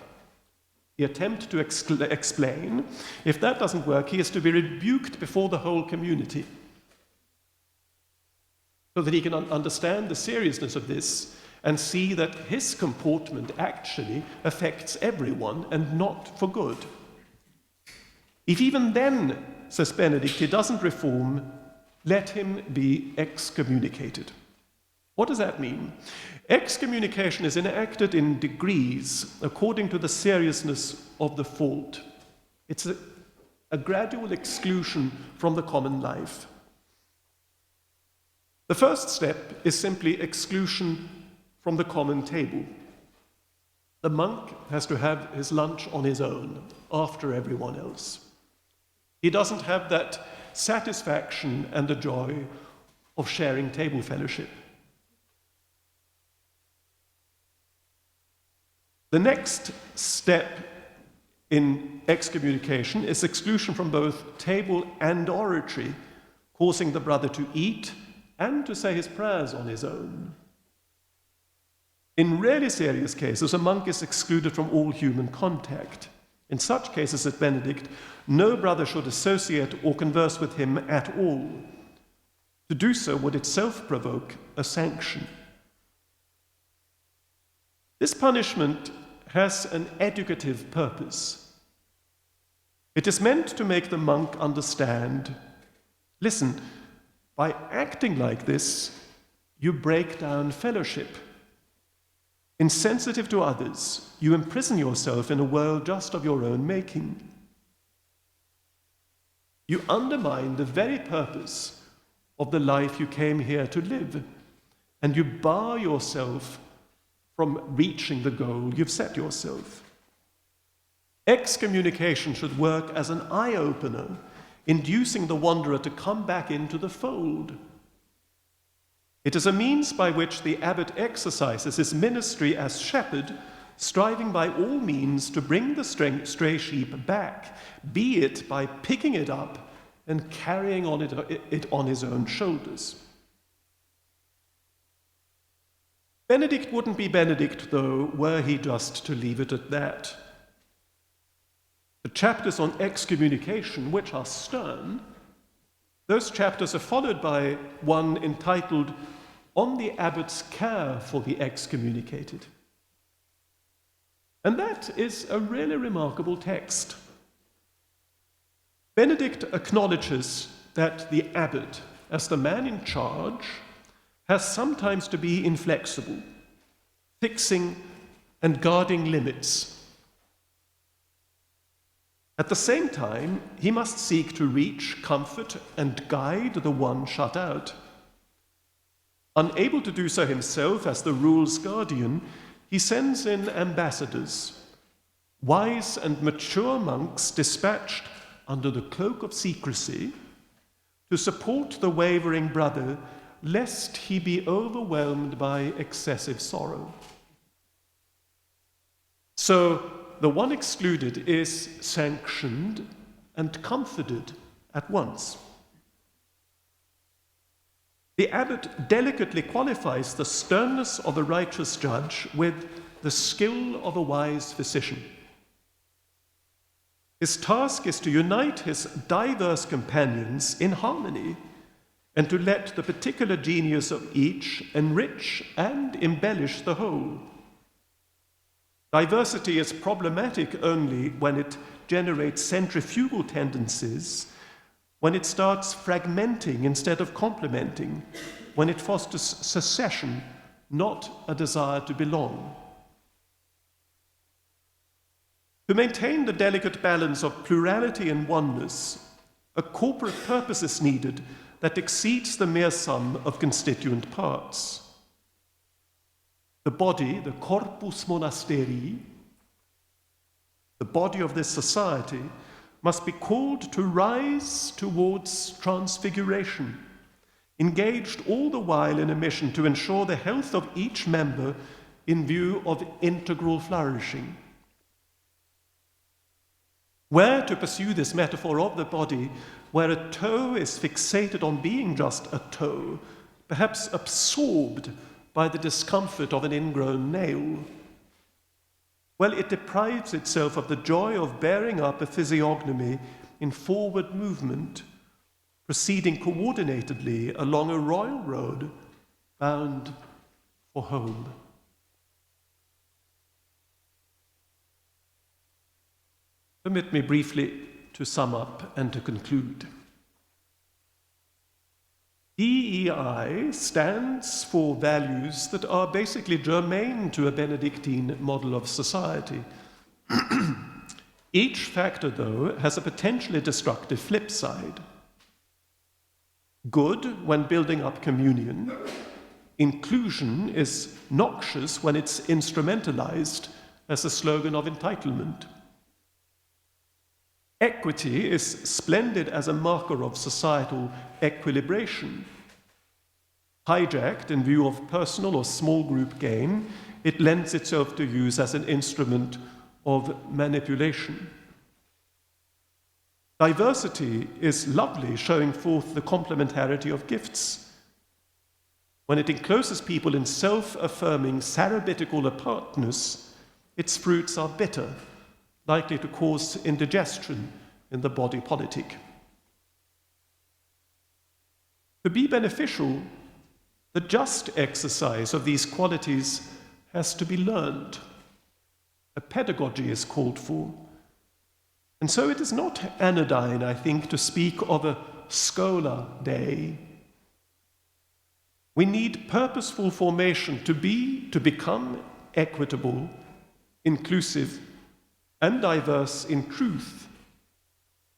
he attempts to explain. If that doesn't work, he is to be rebuked before the whole community, so that he can understand the seriousness of this and see that his comportment actually affects everyone and not for good. If even then, says Benedict, he doesn't reform, let him be excommunicated. What does that mean? Excommunication is enacted in degrees according to the seriousness of the fault. It's a gradual exclusion from the common life. The first step is simply exclusion from the common table. The monk has to have his lunch on his own, after everyone else. He doesn't have that satisfaction and the joy of sharing table fellowship. The next step in excommunication is exclusion from both table and oratory, causing the brother to eat and to say his prayers on his own. In really serious cases, a monk is excluded from all human contact. In such cases, at Benedict, no brother should associate or converse with him at all. To do so would itself provoke a sanction. This punishment has an educative purpose. It is meant to make the monk understand, listen, by acting like this, you break down fellowship. Insensitive to others, you imprison yourself in a world just of your own making. You undermine the very purpose of the life you came here to live, and you bar yourself from reaching the goal you've set yourself. Excommunication should work as an eye-opener, inducing the wanderer to come back into the fold. It is a means by which the abbot exercises his ministry as shepherd, striving by all means to bring the stray sheep back, be it by picking it up and carrying it on his own shoulders. Benedict wouldn't be Benedict, though, were he just to leave it at that. The chapters on excommunication, which are stern, those chapters are followed by one entitled On the Abbot's Care for the Excommunicated. And that is a really remarkable text. Benedict acknowledges that the abbot, as the man in charge, has sometimes to be inflexible, fixing and guarding limits. At the same time, he must seek to reach, comfort, and guide the one shut out. Unable to do so himself as the rule's guardian, he sends in ambassadors, wise and mature monks dispatched under the cloak of secrecy to support the wavering brother, lest he be overwhelmed by excessive sorrow. So, the one excluded is sanctioned and comforted at once. The abbot delicately qualifies the sternness of a righteous judge with the skill of a wise physician. His task is to unite his diverse companions in harmony and to let the particular genius of each enrich and embellish the whole. Diversity is problematic only when it generates centrifugal tendencies, when it starts fragmenting instead of complementing, when it fosters secession, not a desire to belong. To maintain the delicate balance of plurality and oneness, a corporate purpose is needed that exceeds the mere sum of constituent parts. The body, the corpus monasteri, the body of this society, must be called to rise towards transfiguration, engaged all the while in a mission to ensure the health of each member in view of integral flourishing. Where to pursue this metaphor of the body, where a toe is fixated on being just a toe, perhaps absorbed by the discomfort of an ingrown nail? Well, it deprives itself of the joy of bearing up a physiognomy in forward movement, proceeding coordinatedly along a royal road bound for home. Permit me briefly to sum up and to conclude. DEI stands for values that are basically germane to a Benedictine model of society. Each factor, though, has a potentially destructive flip side. Good when building up communion. Inclusion is noxious when it's instrumentalized as a slogan of entitlement. Equity is splendid as a marker of societal equilibration. Hijacked in view of personal or small group gain, it lends itself to use as an instrument of manipulation. Diversity is lovely, showing forth the complementarity of gifts. When it encloses people in self-affirming sarabitical apartness, its fruits are bitter, likely to cause indigestion in the body politic. To be beneficial, the just exercise of these qualities has to be learned. A pedagogy is called for. And so it is not anodyne, I think, to speak of a SCHOLA DEI. We need purposeful formation to become equitable, inclusive, and diverse in truth,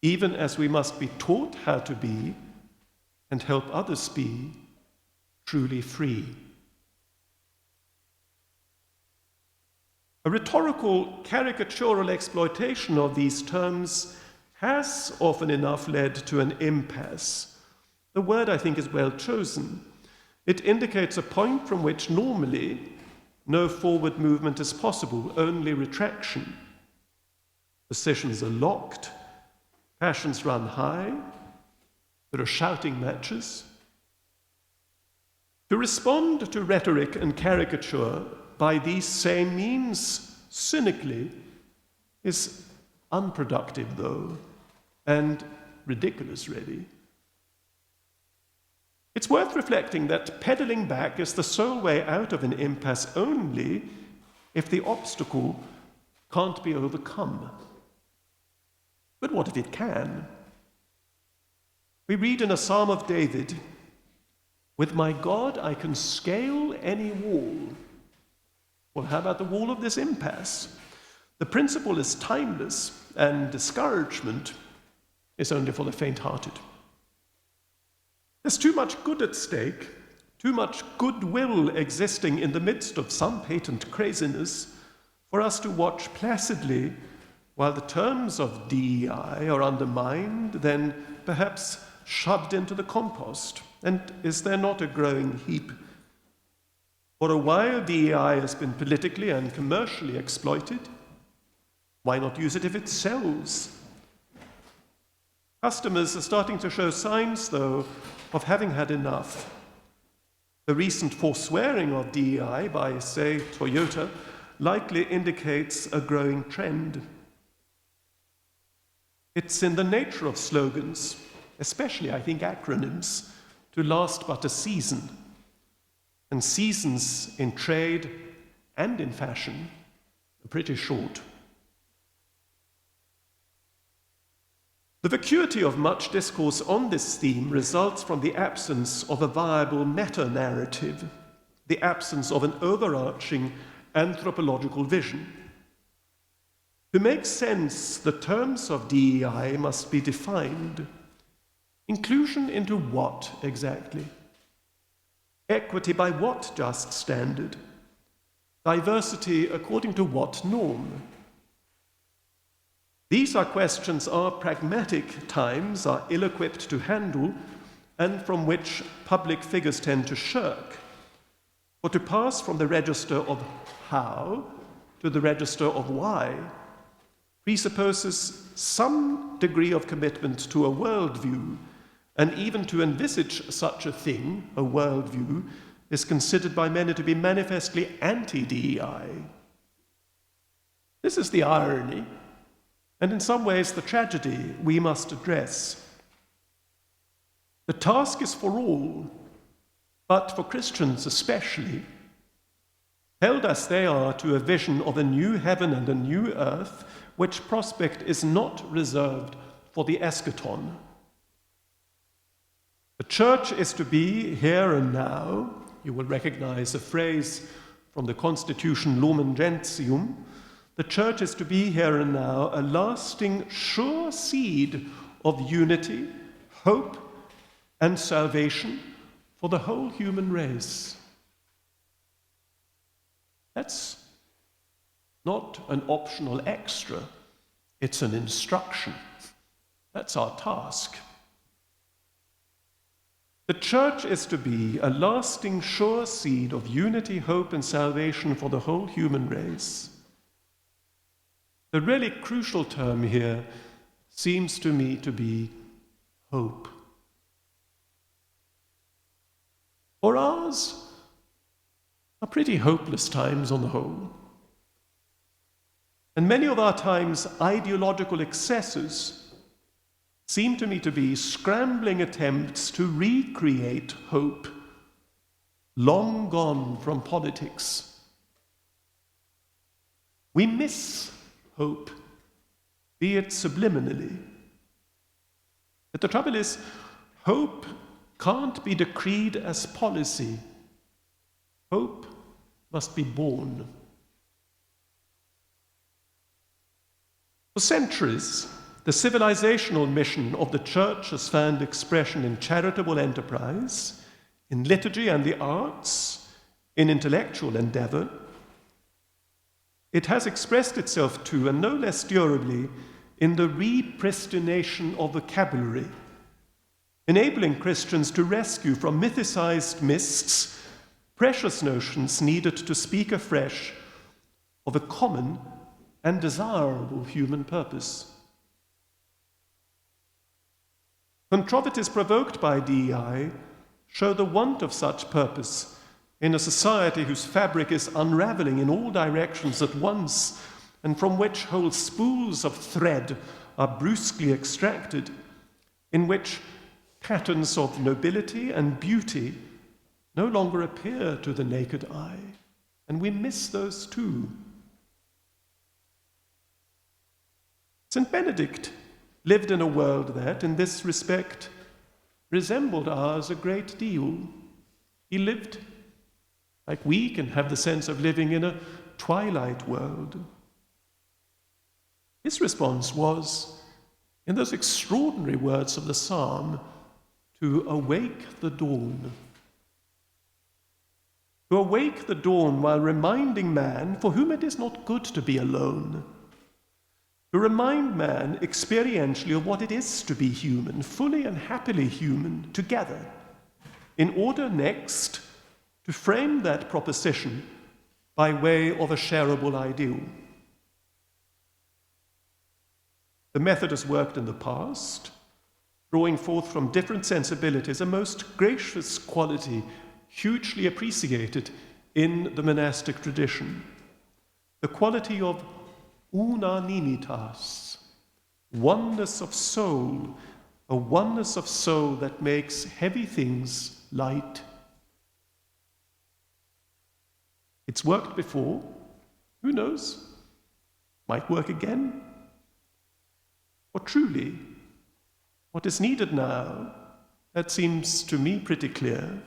even as we must be taught how to be and help others be truly free. A rhetorical, caricatural exploitation of these terms has often enough led to an impasse. The word, I think, is well chosen. It indicates a point from which normally no forward movement is possible, only retraction. Positions are locked, passions run high, there are shouting matches. To respond to rhetoric and caricature by these same means, cynically, is unproductive, though, and ridiculous, really. It's worth reflecting that pedaling back is the sole way out of an impasse only if the obstacle can't be overcome. But what if it can? We read in a Psalm of David, "With my God I can scale any wall." Well, how about the wall of this impasse? The principle is timeless, and discouragement is only for the faint-hearted. There's too much good at stake, too much goodwill existing in the midst of some patent craziness for us to watch placidly while the terms of DEI are undermined, then perhaps shoved into the compost. And is there not a growing heap? For a while, DEI has been politically and commercially exploited. Why not use it if it sells? Customers are starting to show signs, though, of having had enough. The recent forswearing of DEI by, say, Toyota likely indicates a growing trend. It's in the nature of slogans, especially, I think, acronyms, to last but a season. And seasons in trade and in fashion are pretty short. The vacuity of much discourse on this theme results from the absence of a viable meta-narrative, the absence of an overarching anthropological vision. To make sense, the terms of DEI must be defined. Inclusion into what exactly? Equity by what just standard? Diversity according to what norm? These are questions our pragmatic times are ill-equipped to handle and from which public figures tend to shirk. For to pass from the register of how to the register of why presupposes some degree of commitment to a worldview, and even to envisage such a thing, a worldview, is considered by many to be manifestly anti-DEI. This is the irony, and in some ways the tragedy we must address. The task is for all, but for Christians especially, held as they are to a vision of a new heaven and a new earth, which prospect is not reserved for the eschaton. The church is to be here and now. You will recognize a phrase from the Constitution Lumen Gentium. The church is to be here and now, a lasting, sure seed of unity, hope, and salvation for the whole human race. That's not an optional extra. It's an instruction. That's our task. The church is to be a lasting, sure seed of unity, hope, and salvation for the whole human race. The really crucial term here seems to me to be hope. For ours are pretty hopeless times on the whole. And many of our times' ideological excesses seem to me to be scrambling attempts to recreate hope, long gone from politics. We miss hope, be it subliminally. But the trouble is, hope can't be decreed as policy. Hope must be born. For centuries, the civilizational mission of the Church has found expression in charitable enterprise, in liturgy and the arts, in intellectual endeavor. It has expressed itself too, and no less durably, in the repristination of vocabulary, enabling Christians to rescue from mythicized mists precious notions needed to speak afresh of a common and desirable human purpose. Controversies provoked by DEI show the want of such purpose in a society whose fabric is unraveling in all directions at once, and from which whole spools of thread are brusquely extracted, in which patterns of nobility and beauty no longer appear to the naked eye, and we miss those too. St. Benedict lived in a world that, in this respect, resembled ours a great deal. He lived like we can have the sense of living in a twilight world. His response was, in those extraordinary words of the psalm, to awake the dawn. To awake the dawn while reminding man, for whom it is not good to be alone, to remind man experientially of what it is to be human, fully and happily human, together, in order next to frame that proposition by way of a shareable ideal. The method has worked in the past, drawing forth from different sensibilities a most gracious quality hugely appreciated in the monastic tradition, the quality of unanimitas, oneness of soul, a oneness of soul that makes heavy things light. It's worked before, who knows, might work again. For truly, what is needed now, that seems to me pretty clear,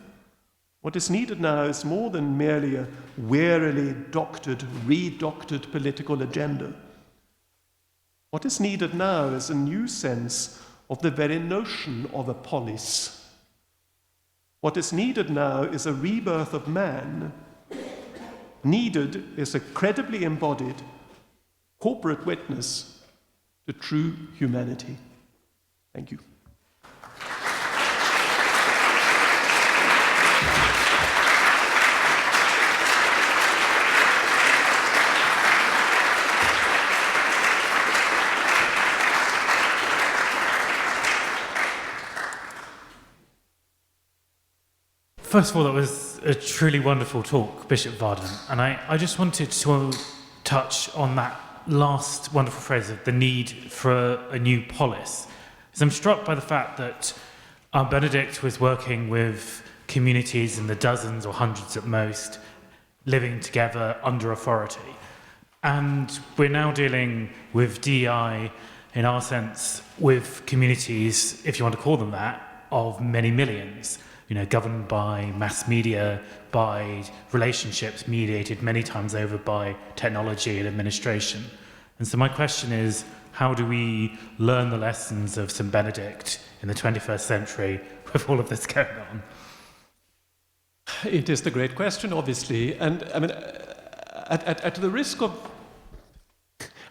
what is needed now is more than merely a wearily doctored, redoctored political agenda. What is needed now is a new sense of the very notion of a polis. What is needed now is a rebirth of man. Needed is a credibly embodied corporate witness to true humanity. Thank you. First of all, that was a truly wonderful talk, Bishop Varden, and I just wanted to touch on that last wonderful phrase of the need for a new polis. Because I'm struck by the fact that Benedict was working with communities in the dozens or hundreds at most, living together under authority. And we're now dealing with DEI, in our sense, with communities, if you want to call them that, of many millions. Governed by mass media, by relationships mediated many times over by technology and administration. And so my question is, how do we learn the lessons of St. Benedict in the 21st century with all of this going on? It is the great question, obviously. And I mean, at the risk of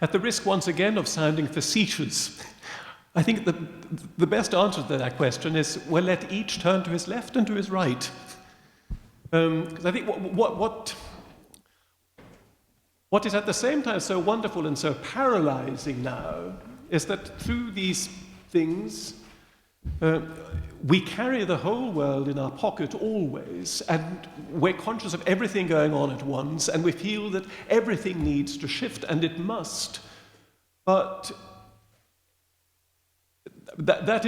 at the risk once again of sounding facetious, I think the best answer to that question is, well, let each turn to his left and to his right. Because I think what is at the same time so wonderful and so paralyzing now is that through these things, we carry the whole world in our pocket always, and we're conscious of everything going on at once, and we feel that everything needs to shift, and it must. But it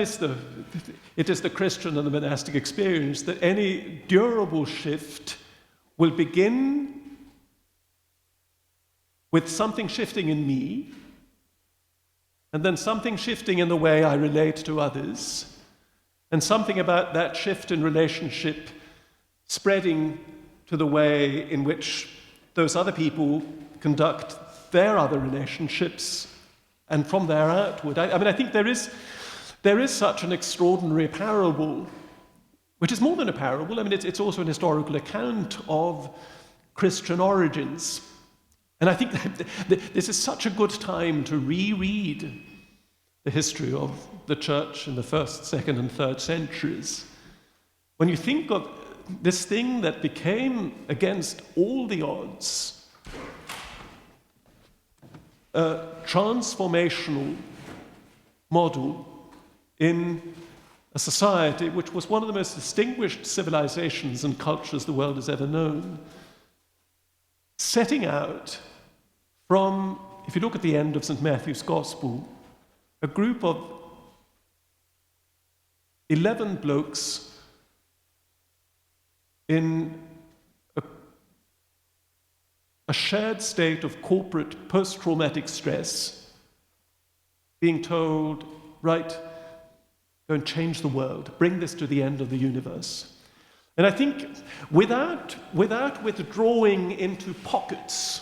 is the Christian and the monastic experience that any durable shift will begin with something shifting in me, and then something shifting in the way I relate to others, and something about that shift in relationship spreading to the way in which those other people conduct their other relationships, and from there outward. I think there is such an extraordinary parable, which is more than a parable. I mean, it's also an historical account of Christian origins. And I think that this is such a good time to reread the history of the church in the 1st, 2nd, and 3rd centuries. When you think of this thing that became, against all the odds, a transformational model in a society which was one of the most distinguished civilizations and cultures the world has ever known, setting out from, if you look at the end of St. Matthew's Gospel, a group of 11 blokes in a shared state of corporate post-traumatic stress, being told, right, go and change the world, bring this to the end of the universe. And I think without withdrawing into pockets,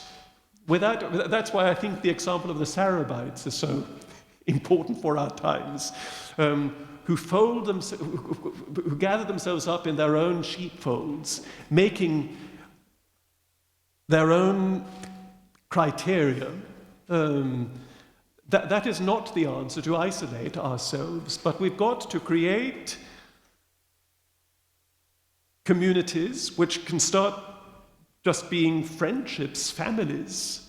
that's why I think the example of the Sarabites is so important for our times, who gather themselves up in their own sheepfolds, making their own criteria. That is not the answer, to isolate ourselves, but we've got to create communities which can start just being friendships, families,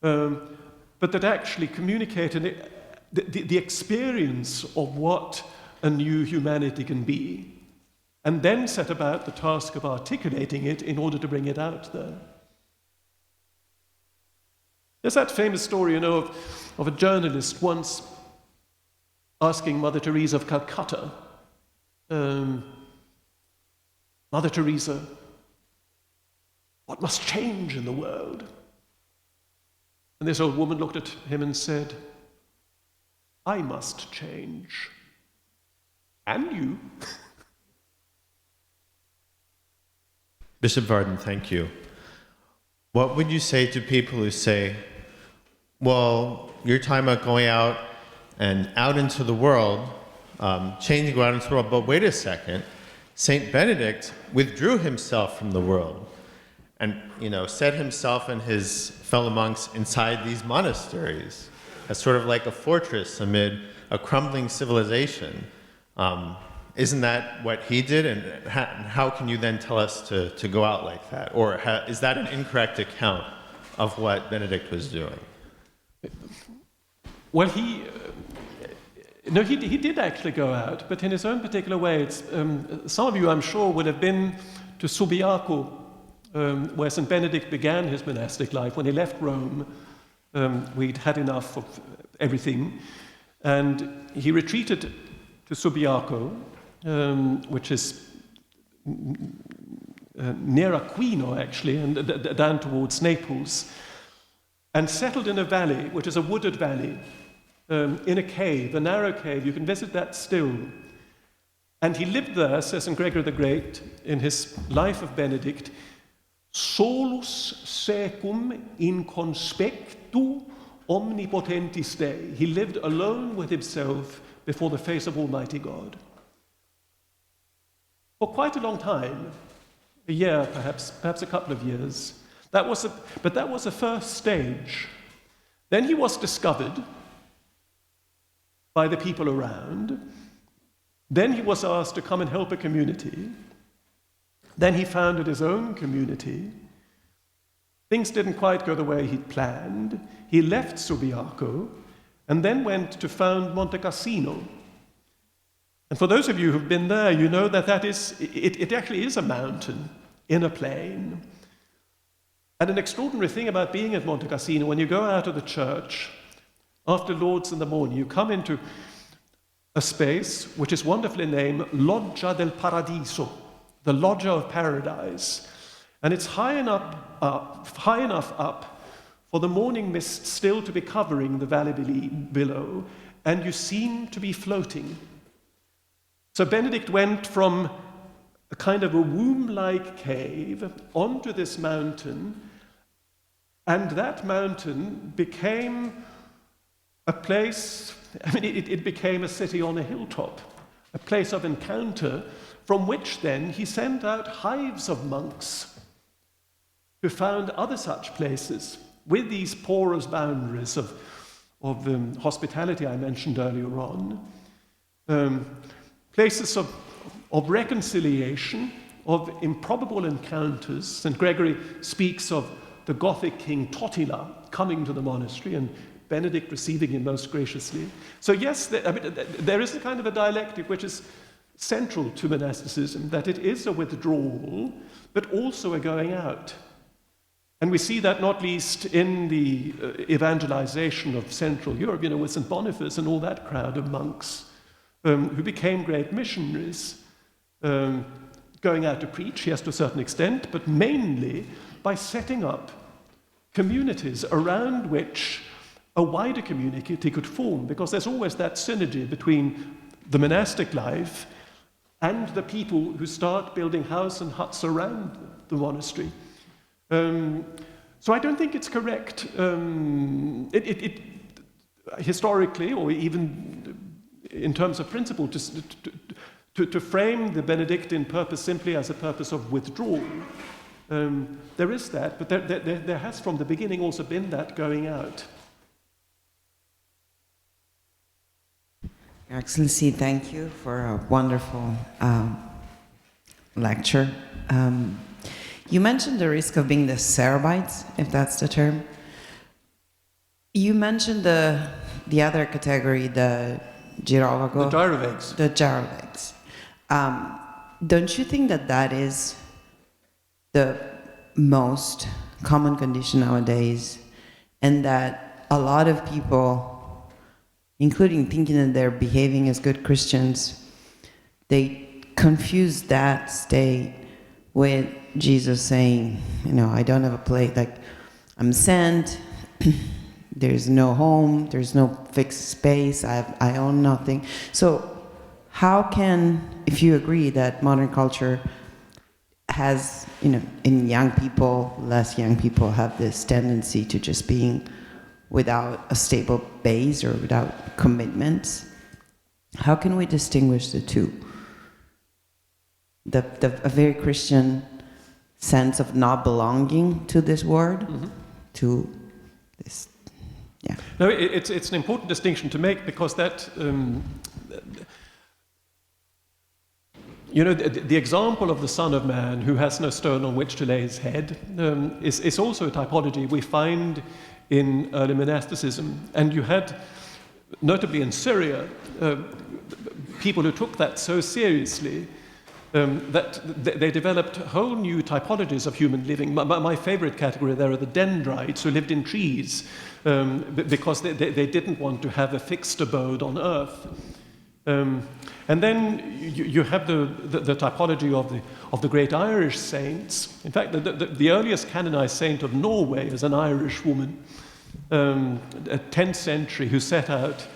but that actually communicate the experience of what a new humanity can be, and then set about the task of articulating it in order to bring it out there. There's that famous story, you know, of a journalist once asking Mother Teresa of Calcutta, Mother Teresa, what must change in the world? And this old woman looked at him and said, I must change. And you. Bishop Varden, thank you. What would you say to people who say, well, you're talking about going out and out into the world, changing go out into the world, but wait a second, Saint Benedict withdrew himself from the world and, set himself and his fellow monks inside these monasteries as sort of like a fortress amid a crumbling civilization. Isn't that what he did? And how can you then tell us to go out like that? Or is that an incorrect account of what Benedict was doing? Well, he did actually go out, but in his own particular way. Some of you, I'm sure, would have been to Subiaco, where St. Benedict began his monastic life. When he left Rome, we'd had enough of everything, and he retreated to Subiaco, which is near Aquino, actually, and down towards Naples, and settled in a valley, which is a wooded valley, in a cave, a narrow cave. You can visit that still. And he lived there, says St. Gregory the Great, in his Life of Benedict, solus secum in conspectu omnipotentis Dei. He lived alone with himself before the face of Almighty God. For quite a long time, a year perhaps a couple of years. But that was the first stage. Then he was discovered by the people around. Then he was asked to come and help a community. Then he founded his own community. Things didn't quite go the way he'd planned. He left Subiaco and then went to found Monte Cassino. And for those of you who've been there, you know that it actually is a mountain in a plain. And an extraordinary thing about being at Monte Cassino, when you go out of the church after Lauds in the morning, you come into a space which is wonderfully named Loggia del Paradiso, the Loggia of Paradise. And it's high enough up for the morning mist still to be covering the valley below, and you seem to be floating. So Benedict went from a kind of a womb-like cave onto this mountain, and that mountain became a place, it became a city on a hilltop, a place of encounter, from which then he sent out hives of monks who found other such places with these porous boundaries of hospitality I mentioned earlier on, places of reconciliation, of improbable encounters. St. Gregory speaks of the Gothic king Totila coming to the monastery and Benedict receiving him most graciously. So yes, there is a kind of a dialectic which is central to monasticism, that it is a withdrawal, but also a going out. And we see that not least in the evangelization of Central Europe, with St. Boniface and all that crowd of monks who became great missionaries, going out to preach, yes, to a certain extent, but mainly by setting up communities around which a wider community could form, because there's always that synergy between the monastic life and the people who start building houses and huts around the monastery. So I don't think it's correct, historically, or even in terms of principle, to frame the Benedictine purpose simply as a purpose of withdrawal. There is that, but there has from the beginning also been that going out. Your Excellency, thank you for a wonderful lecture. You mentioned the risk of being the Cerebites, if that's the term. You mentioned the other category, the Girovago. The Gyrovags. The Gyrovags. Don't you think that is the most common condition nowadays, and that a lot of people, including thinking that they're behaving as good Christians, they confuse that state with Jesus saying, I don't have a place, like, I'm sent, there's no home, there's no fixed space, I own nothing. So how can, if you agree that modern culture has, in young people, less young people have this tendency to just being without a stable base or without commitments, how can we distinguish the two? A very Christian sense of not belonging to this world, to this, yeah. No, it's an important distinction to make, because that, the example of the Son of Man who has no stone on which to lay his head is also a typology we find in early monasticism. And you had, notably in Syria, people who took that so seriously that they developed whole new typologies of human living. My favorite category there are the dendrites, who lived in trees because they didn't want to have a fixed abode on earth. And then you have the typology of the great Irish saints. In fact, the earliest canonized saint of Norway is an Irish woman, a 10th century, who set out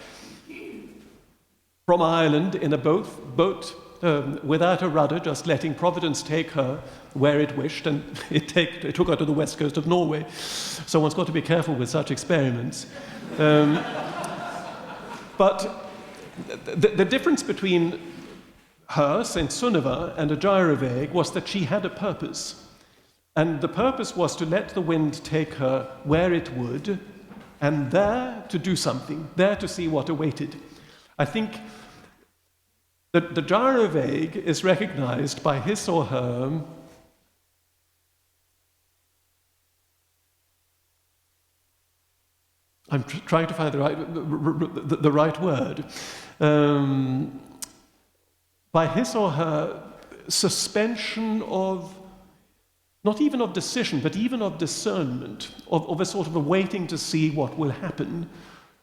from Ireland in a boat without a rudder, just letting Providence take her where it wished, and it took her to the west coast of Norway. So one's got to be careful with such experiments. But the difference between her, Saint Sunniva, and a Gyrovag was that she had a purpose. And the purpose was to let the wind take her where it would, and there to do something, there to see what awaited. I think that the gyrovag is recognized by his or her I'm trying to find the right word. By his or her suspension of, not even of decision, but even of discernment, of a sort of a waiting to see what will happen.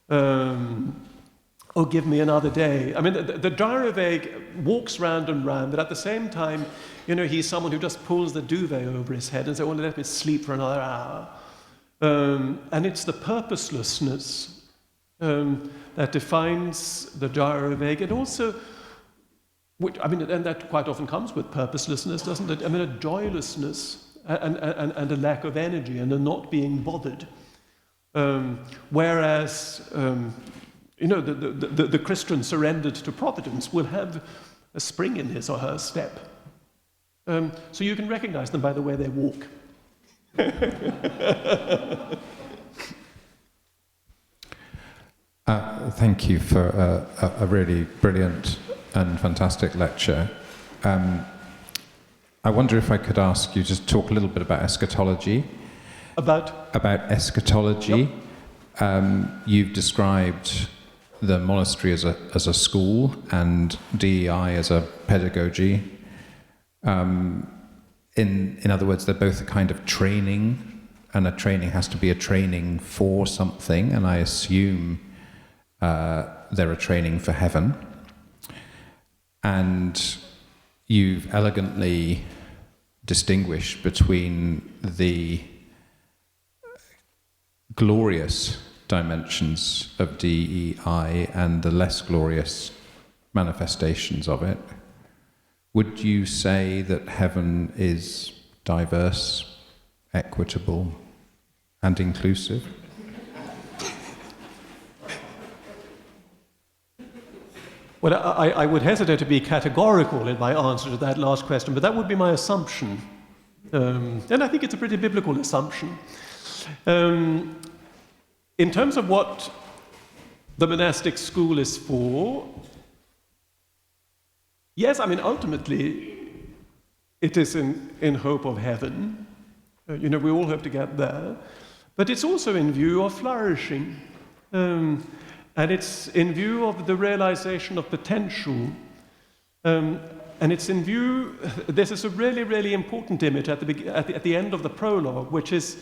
Oh, give me another day. I mean, the gyrovag walks round and round, but at the same time, he's someone who just pulls the duvet over his head and says, well, let me sleep for another hour. And it's the purposelessness that defines the gyrovag. And also, and that quite often comes with purposelessness, doesn't it? I mean, a joylessness and a lack of energy and a not being bothered. Whereas, the Christian surrendered to providence will have a spring in his or her step. So you can recognize them by the way they walk. Thank you for a really brilliant and fantastic lecture. I wonder if I could ask you just talk a little bit about eschatology. About eschatology. Yep. You've described the monastery as a school and DEI as a pedagogy. In other words, they're both a kind of training, and a training has to be a training for something, and I assume they're a training for heaven. And you've elegantly distinguished between the glorious dimensions of DEI and the less glorious manifestations of it. Would you say that heaven is diverse, equitable, and inclusive? Well, I would hesitate to be categorical in my answer to that last question, but that would be my assumption. And I think it's a pretty biblical assumption. In terms of what the monastic school is for, yes, I mean, ultimately, it is in hope of heaven. We all hope to get there. But it's also in view of flourishing. And it's in view of the realization of potential. And it's in view, this is a really, really important image at the end of the prologue, which is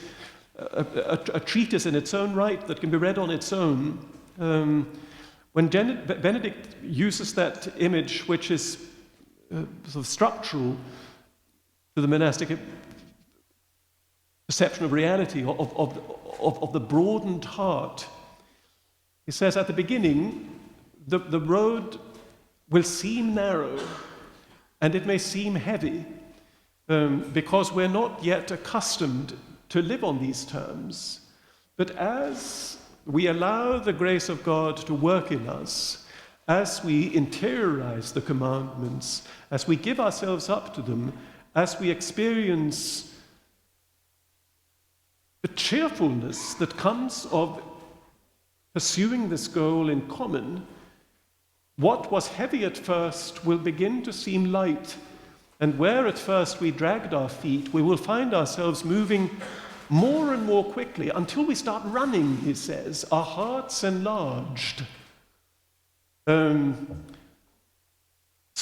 a treatise in its own right that can be read on its own. When Benedict uses that image, which is sort of structural to the monastic perception of reality, of the broadened heart, he says at the beginning, the road will seem narrow and it may seem heavy because we're not yet accustomed to live on these terms. But as we allow the grace of God to work in us, as we interiorize the commandments, as we give ourselves up to them, as we experience the cheerfulness that comes of pursuing this goal in common, what was heavy at first will begin to seem light. And where at first we dragged our feet, we will find ourselves moving more and more quickly until we start running, he says, our hearts enlarged. So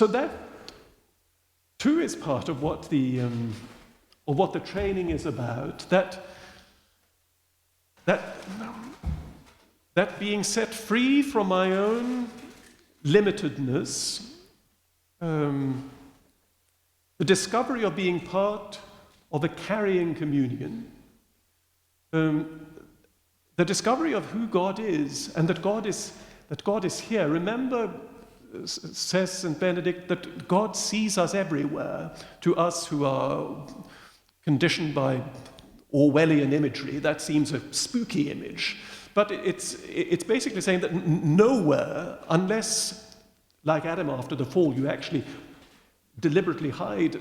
that too is part of what the training is about. That being set free from my own limitedness, the discovery of being part of a carrying communion, the discovery of who God is and that God is here. Remember, says St. Benedict, that God sees us everywhere. To us who are conditioned by Orwellian imagery, that seems a spooky image. But it's basically saying that nowhere, unless, like Adam after the fall, you actually deliberately hide,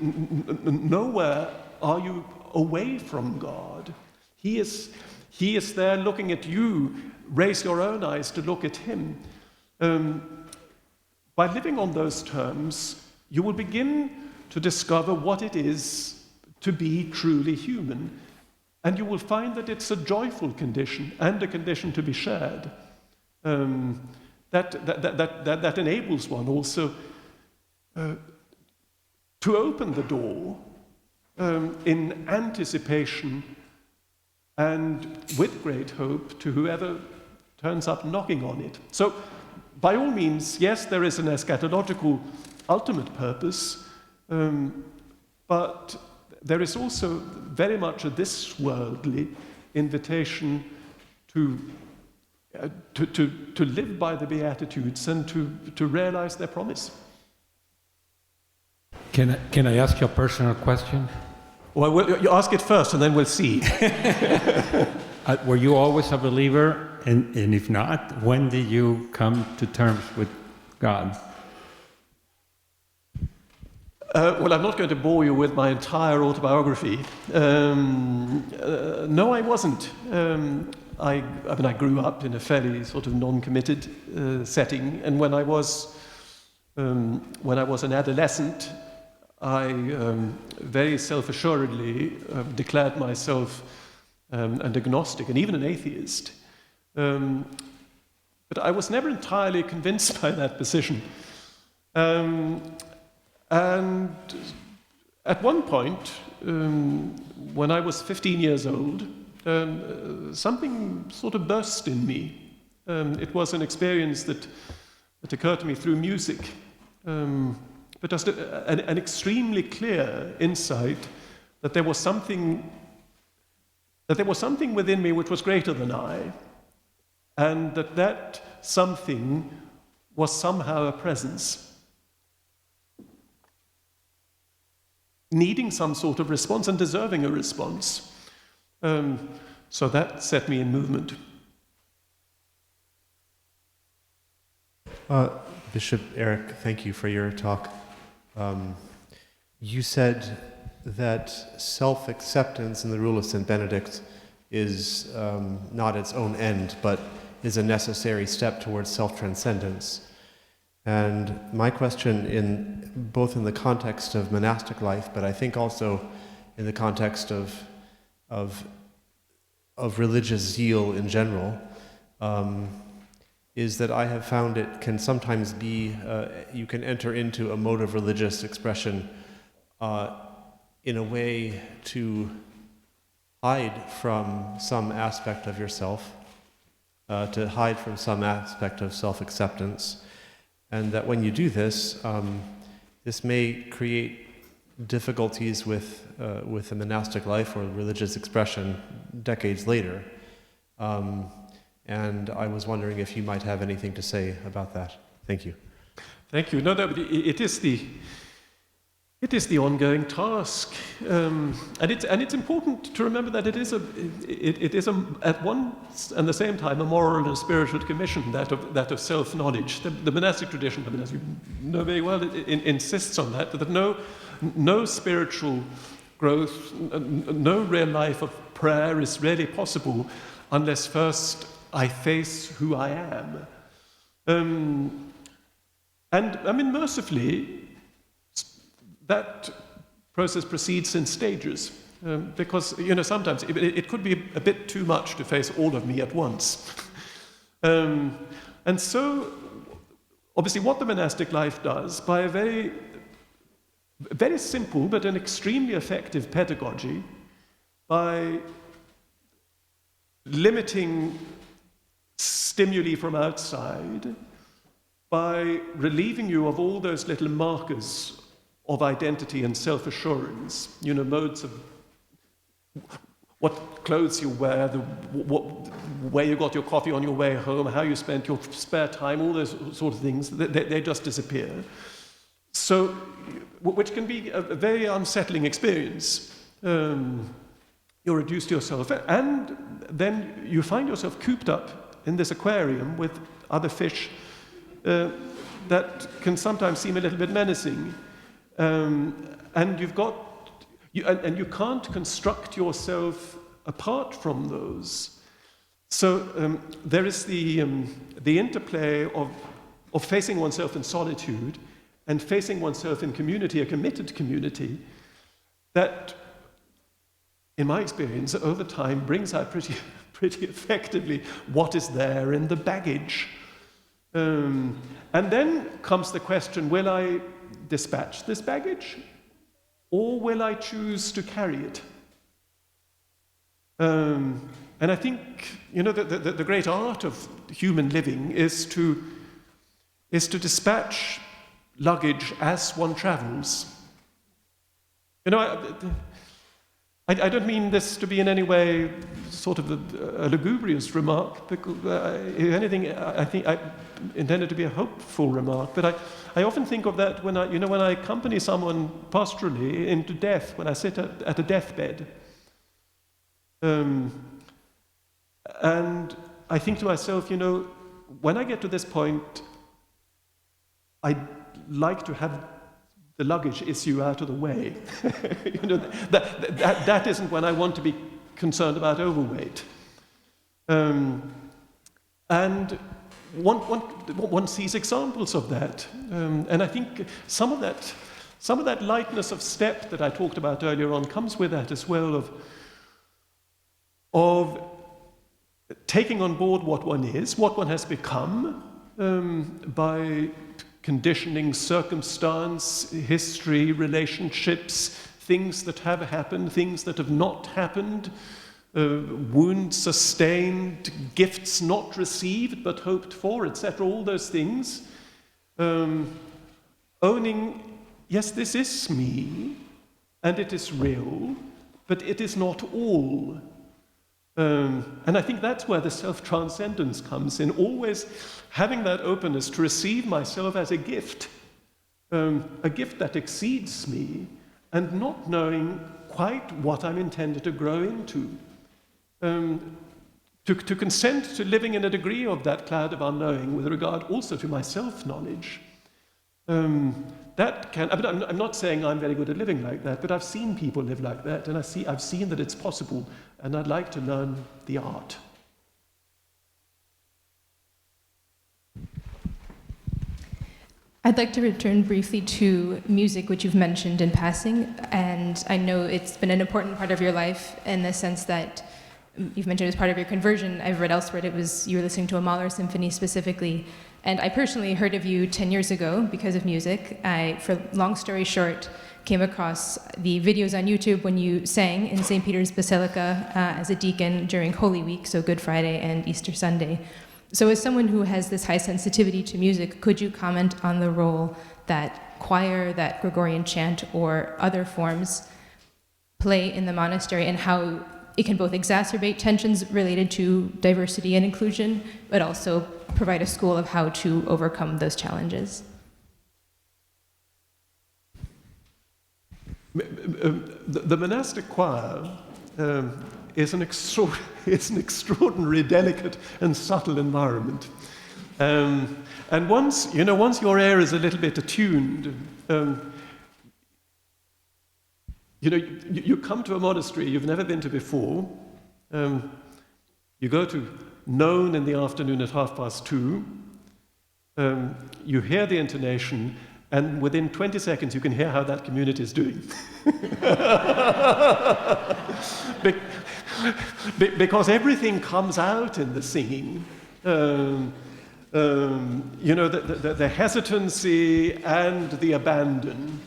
nowhere are you away from God. He is He is there looking at you. Raise your own eyes to look at him. By living on those terms, you will begin to discover what it is to be truly human. And you will find that it's a joyful condition and a condition to be shared. That enables one also to open the door in anticipation and with great hope to whoever turns up knocking on it. So, by all means, yes, there is an eschatological ultimate purpose, but there is also very much a this worldly invitation to live by the Beatitudes and to realize their promise. Can I ask you a personal question? Well, you ask it first, and then we'll see. Were you always a believer? And if not, when did you come to terms with God? Well, I'm not going to bore you with my entire autobiography. No, I wasn't. I grew up in a fairly sort of non-committed setting, and when I was an adolescent, I very self-assuredly declared myself an agnostic and even an atheist. But I was never entirely convinced by that position. And at one point, when I was 15 years old, something sort of burst in me. It was an experience that occurred to me through music, but just an extremely clear insight that there was something within me which was greater than I, and that something was somehow a presence, needing some sort of response and deserving a response. So that set me in movement. Bishop Erik, thank you for your talk. You said that self-acceptance in the rule of St. Benedict is not its own end, but is a necessary step towards self-transcendence. And my question, both in the context of monastic life, but I think also in the context of religious zeal in general, is that I have found it can sometimes be, you can enter into a mode of religious expression in a way to hide from some aspect of yourself, to hide from some aspect of self-acceptance. And that when you do this, this may create difficulties with the monastic life or religious expression decades later. And I was wondering if you might have anything to say about that. Thank you. Thank you. No, but it is the ongoing task, and it's important to remember that it is at once and the same time a moral and a spiritual commission, that of self-knowledge. The monastic tradition, as you know very well, insists on that no spiritual growth, no real life of prayer is really possible unless first I face who I am. And I mean, mercifully, that process proceeds in stages, because, sometimes it could be a bit too much to face all of me at once. And so, obviously, what the monastic life does, by a very, very simple but an extremely effective pedagogy, by limiting stimuli from outside, by relieving you of all those little markers of identity and self-assurance, modes of what clothes you wear, where you got your coffee on your way home, how you spent your spare time, all those sort of things, they just disappear. So, which can be a very unsettling experience. You're reduced to yourself, and then you find yourself cooped up in this aquarium with other fish that can sometimes seem a little bit menacing. And you can't construct yourself apart from those. So there is the interplay of facing oneself in solitude and facing oneself in community, a committed community, that, in my experience, over time brings out pretty effectively what is there in the baggage. And then comes the question, will I dispatch this baggage, or will I choose to carry it? And I think, the great art of human living is to dispatch luggage as one travels. I don't mean this to be in any way sort of a lugubrious remark, because if anything, I think I intended to be a hopeful remark. But I often think of that when I accompany someone pastorally into death, when I sit at a deathbed. And I think to myself, when I get to this point, I'd like to have the luggage issue out of the way. That isn't when I want to be concerned about overweight. And one sees examples of that. And I think some of that lightness of step that I talked about earlier on comes with that as well, of taking on board what one is, what one has become, by conditioning, circumstance, history, relationships, things that have happened, things that have not happened, wounds sustained, gifts not received but hoped for, etc., all those things. Owning, yes, this is me, and it is real, but it is not all. And I think that's where the self-transcendence comes in, always having that openness to receive myself as a gift that exceeds me, and not knowing quite what I'm intended to grow into. To consent to living in a degree of that cloud of unknowing with regard also to my self-knowledge. That can, I'm not saying I'm very good at living like that, but I've seen people live like that, and I've seen that it's possible, and I'd like to learn the art. I'd like to return briefly to music, which you've mentioned in passing, and I know it's been an important part of your life in the sense that you've mentioned as part of your conversion. I've read elsewhere you were listening to a Mahler symphony specifically, and I personally heard of you 10 years ago because of music. For long story short, came across the videos on YouTube when you sang in St. Peter's Basilica as a deacon during Holy Week, so Good Friday and Easter Sunday. So as someone who has this high sensitivity to music, could you comment on the role that choir, that Gregorian chant, or other forms play in the monastery, and how it can both exacerbate tensions related to diversity and inclusion, but also provide a school of how to overcome those challenges? The monastic choir is an extraordinarily delicate and subtle environment. And once your ear is a little bit attuned, you come to a monastery you've never been to before. You go to None in the afternoon at 2:30. You hear the intonation, and within 20 seconds you can hear how that community is doing. Because everything comes out in the singing. The hesitancy and the abandon.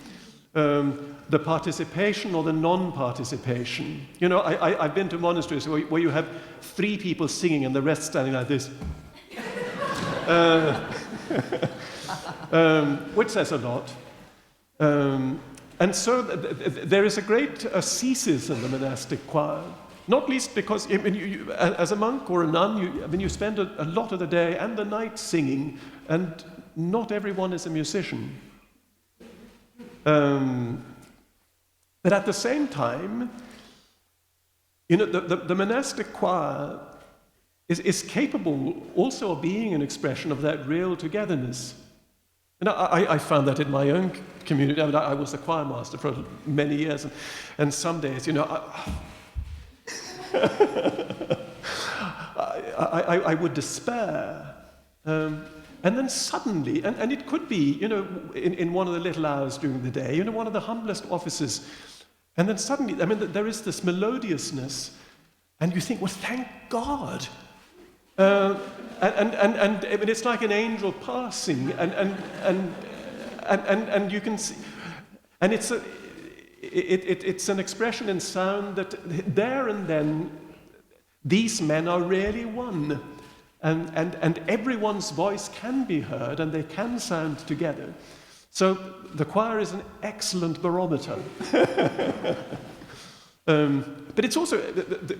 The participation or the non-participation. I've been to monasteries where you have 3 people singing and the rest standing like this. Which says a lot. And so there is a great ascesis in the monastic choir, not least because as a monk or a nun, you spend a lot of the day and the night singing, and not everyone is a musician. But at the same time, the monastic choir is capable also of being an expression of that real togetherness. And I found that in my own community. I was a choir master for many years, I would despair. And then suddenly, and it could be, in one of the little hours during the day, one of the humblest offices, and then suddenly, there is this melodiousness, and you think, well, thank God. And it's like an angel passing, and you can see, and it's an expression in sound that there and then these men are really one, and everyone's voice can be heard and they can sound together. So the choir is an excellent barometer. But it's also the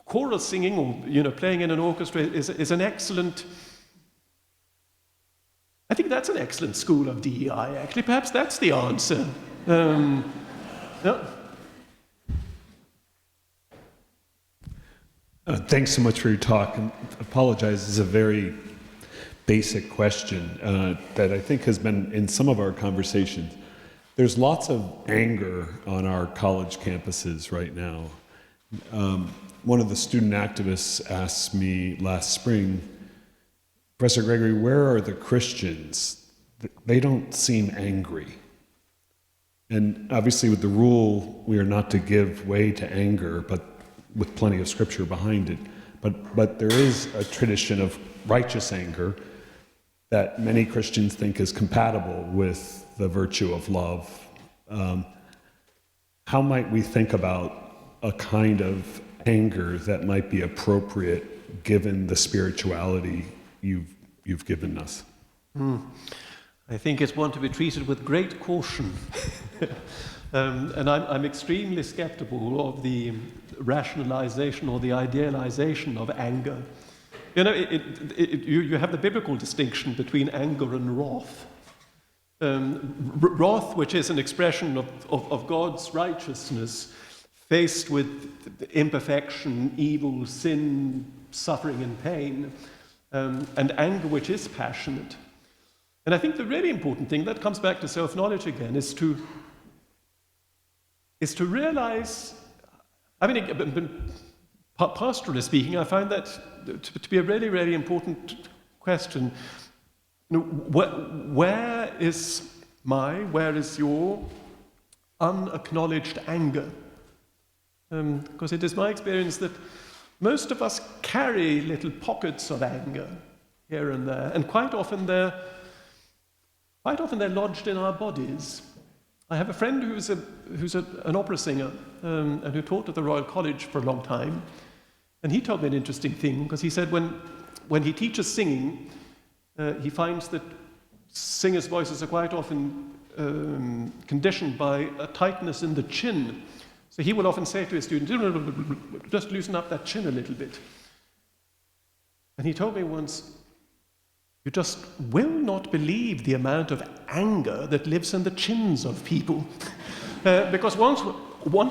choral singing, or playing in an orchestra, is an excellent. I think that's an excellent school of DEI. Actually, perhaps that's the answer. Yeah. Thanks so much for your talk. And apologize, this is a very basic question that I think has been in some of our conversations. There's lots of anger on our college campuses right now. One of the student activists asked me last spring, Professor Gregory, where are the Christians? They don't seem angry. And obviously with the rule, we are not to give way to anger, but with plenty of scripture behind it. But there is a tradition of righteous anger that many Christians think is compatible with the virtue of love. How might we think about a kind of anger that might be appropriate given the spirituality you've given us? I think it's one to be treated with great caution. And I'm extremely skeptical of the rationalization or the idealization of anger. You have the biblical distinction between anger and wrath. Wrath, which is an expression of God's righteousness, faced with imperfection, evil, sin, suffering, and pain, and anger, which is passionate. And I think the really important thing, that comes back to self-knowledge again, is to realize, pastorally speaking, I find that to be a really, really important question. Where is your unacknowledged anger? Because it is my experience that most of us carry little pockets of anger here and there, and quite often they're lodged in our bodies. I have a friend who's an opera singer and who taught at the Royal College for a long time, and he told me an interesting thing, because he said when he teaches singing, he finds that singers' voices are quite often conditioned by a tightness in the chin. So he will often say to his students, just loosen up that chin a little bit. And he told me once, you just will not believe the amount of anger that lives in the chins of people. Because once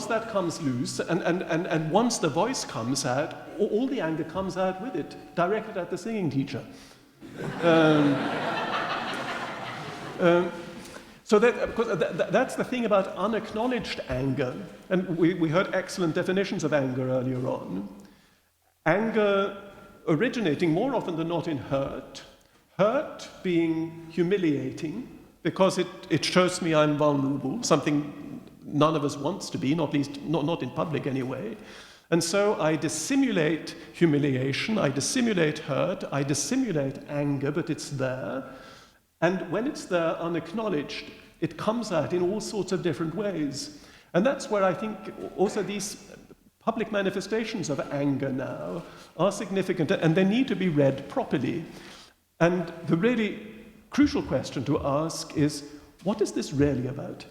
that comes loose, and once the voice comes out, all the anger comes out with it, directed at the singing teacher. So that's the thing about unacknowledged anger. And we heard excellent definitions of anger earlier on. Anger originating more often than not in hurt. Hurt being humiliating, because it shows me I'm vulnerable, something none of us wants to be, not in public anyway. And so I dissimulate humiliation, I dissimulate hurt, I dissimulate anger, but it's there. And when it's there unacknowledged, it comes out in all sorts of different ways. And that's where I think also these public manifestations of anger now are significant, and they need to be read properly. And the really crucial question to ask is, what is this really about?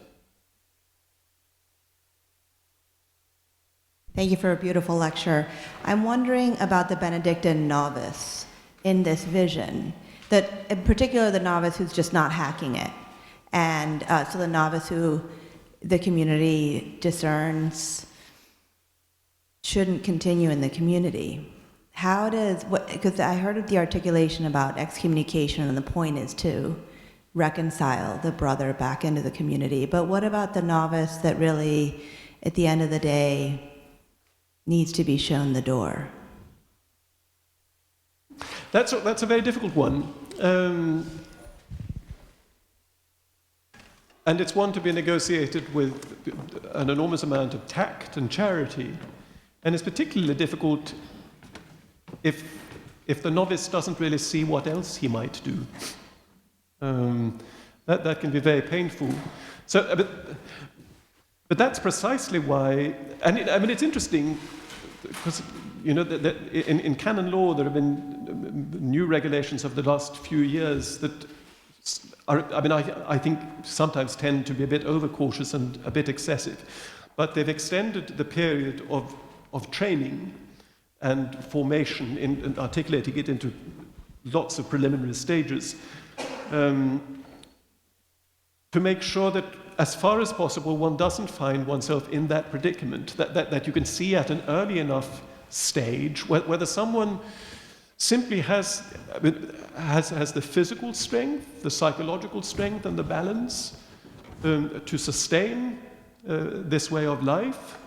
Thank you for a beautiful lecture. I'm wondering about the Benedictine novice in this vision, that in particular the novice who's just not hacking it. And so the novice who the community discerns shouldn't continue in the community. Because I heard the articulation about excommunication, and the point is to reconcile the brother back into the community. But what about the novice that really, at the end of the day, needs to be shown the door? That's a very difficult one. And it's one to be negotiated with an enormous amount of tact and charity. And it's particularly difficult if the novice doesn't really see what else he might do. That can be very painful. So, but that's precisely why, and it's interesting, because in canon law there have been new regulations of the last few years that are, I think sometimes tend to be a bit overcautious and a bit excessive, but they've extended the period of training and formation in articulating it into lots of preliminary stages to make sure that as far as possible one doesn't find oneself in that predicament, that you can see at an early enough stage whether someone simply has the physical strength, the psychological strength and the balance to sustain this way of life.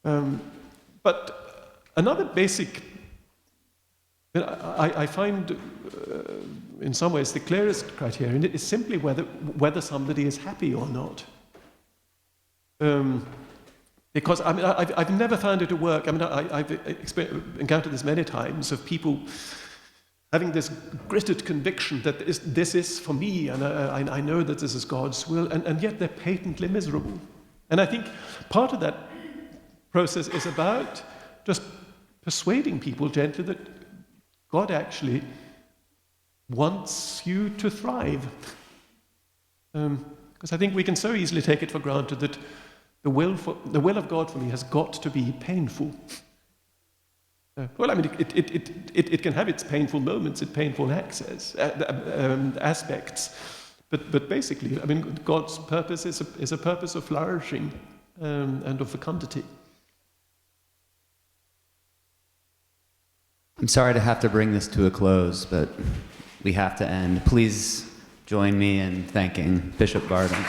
But another basic, I find in some ways the clearest criterion is simply whether somebody is happy or not. Because I've never found it to work. I've encountered this many times of people having this gritted conviction that this is for me, and I know that this is God's will, and yet they're patently miserable. And I think part of that process is about just persuading people gently that God actually wants you to thrive. Because I think we can so easily take it for granted that the will of God for me has got to be painful. It can have its painful moments, its painful aspects, but basically, God's purpose is a purpose of flourishing and of fecundity. I'm sorry to have to bring this to a close, but we have to end. Please join me in thanking Bishop Varden.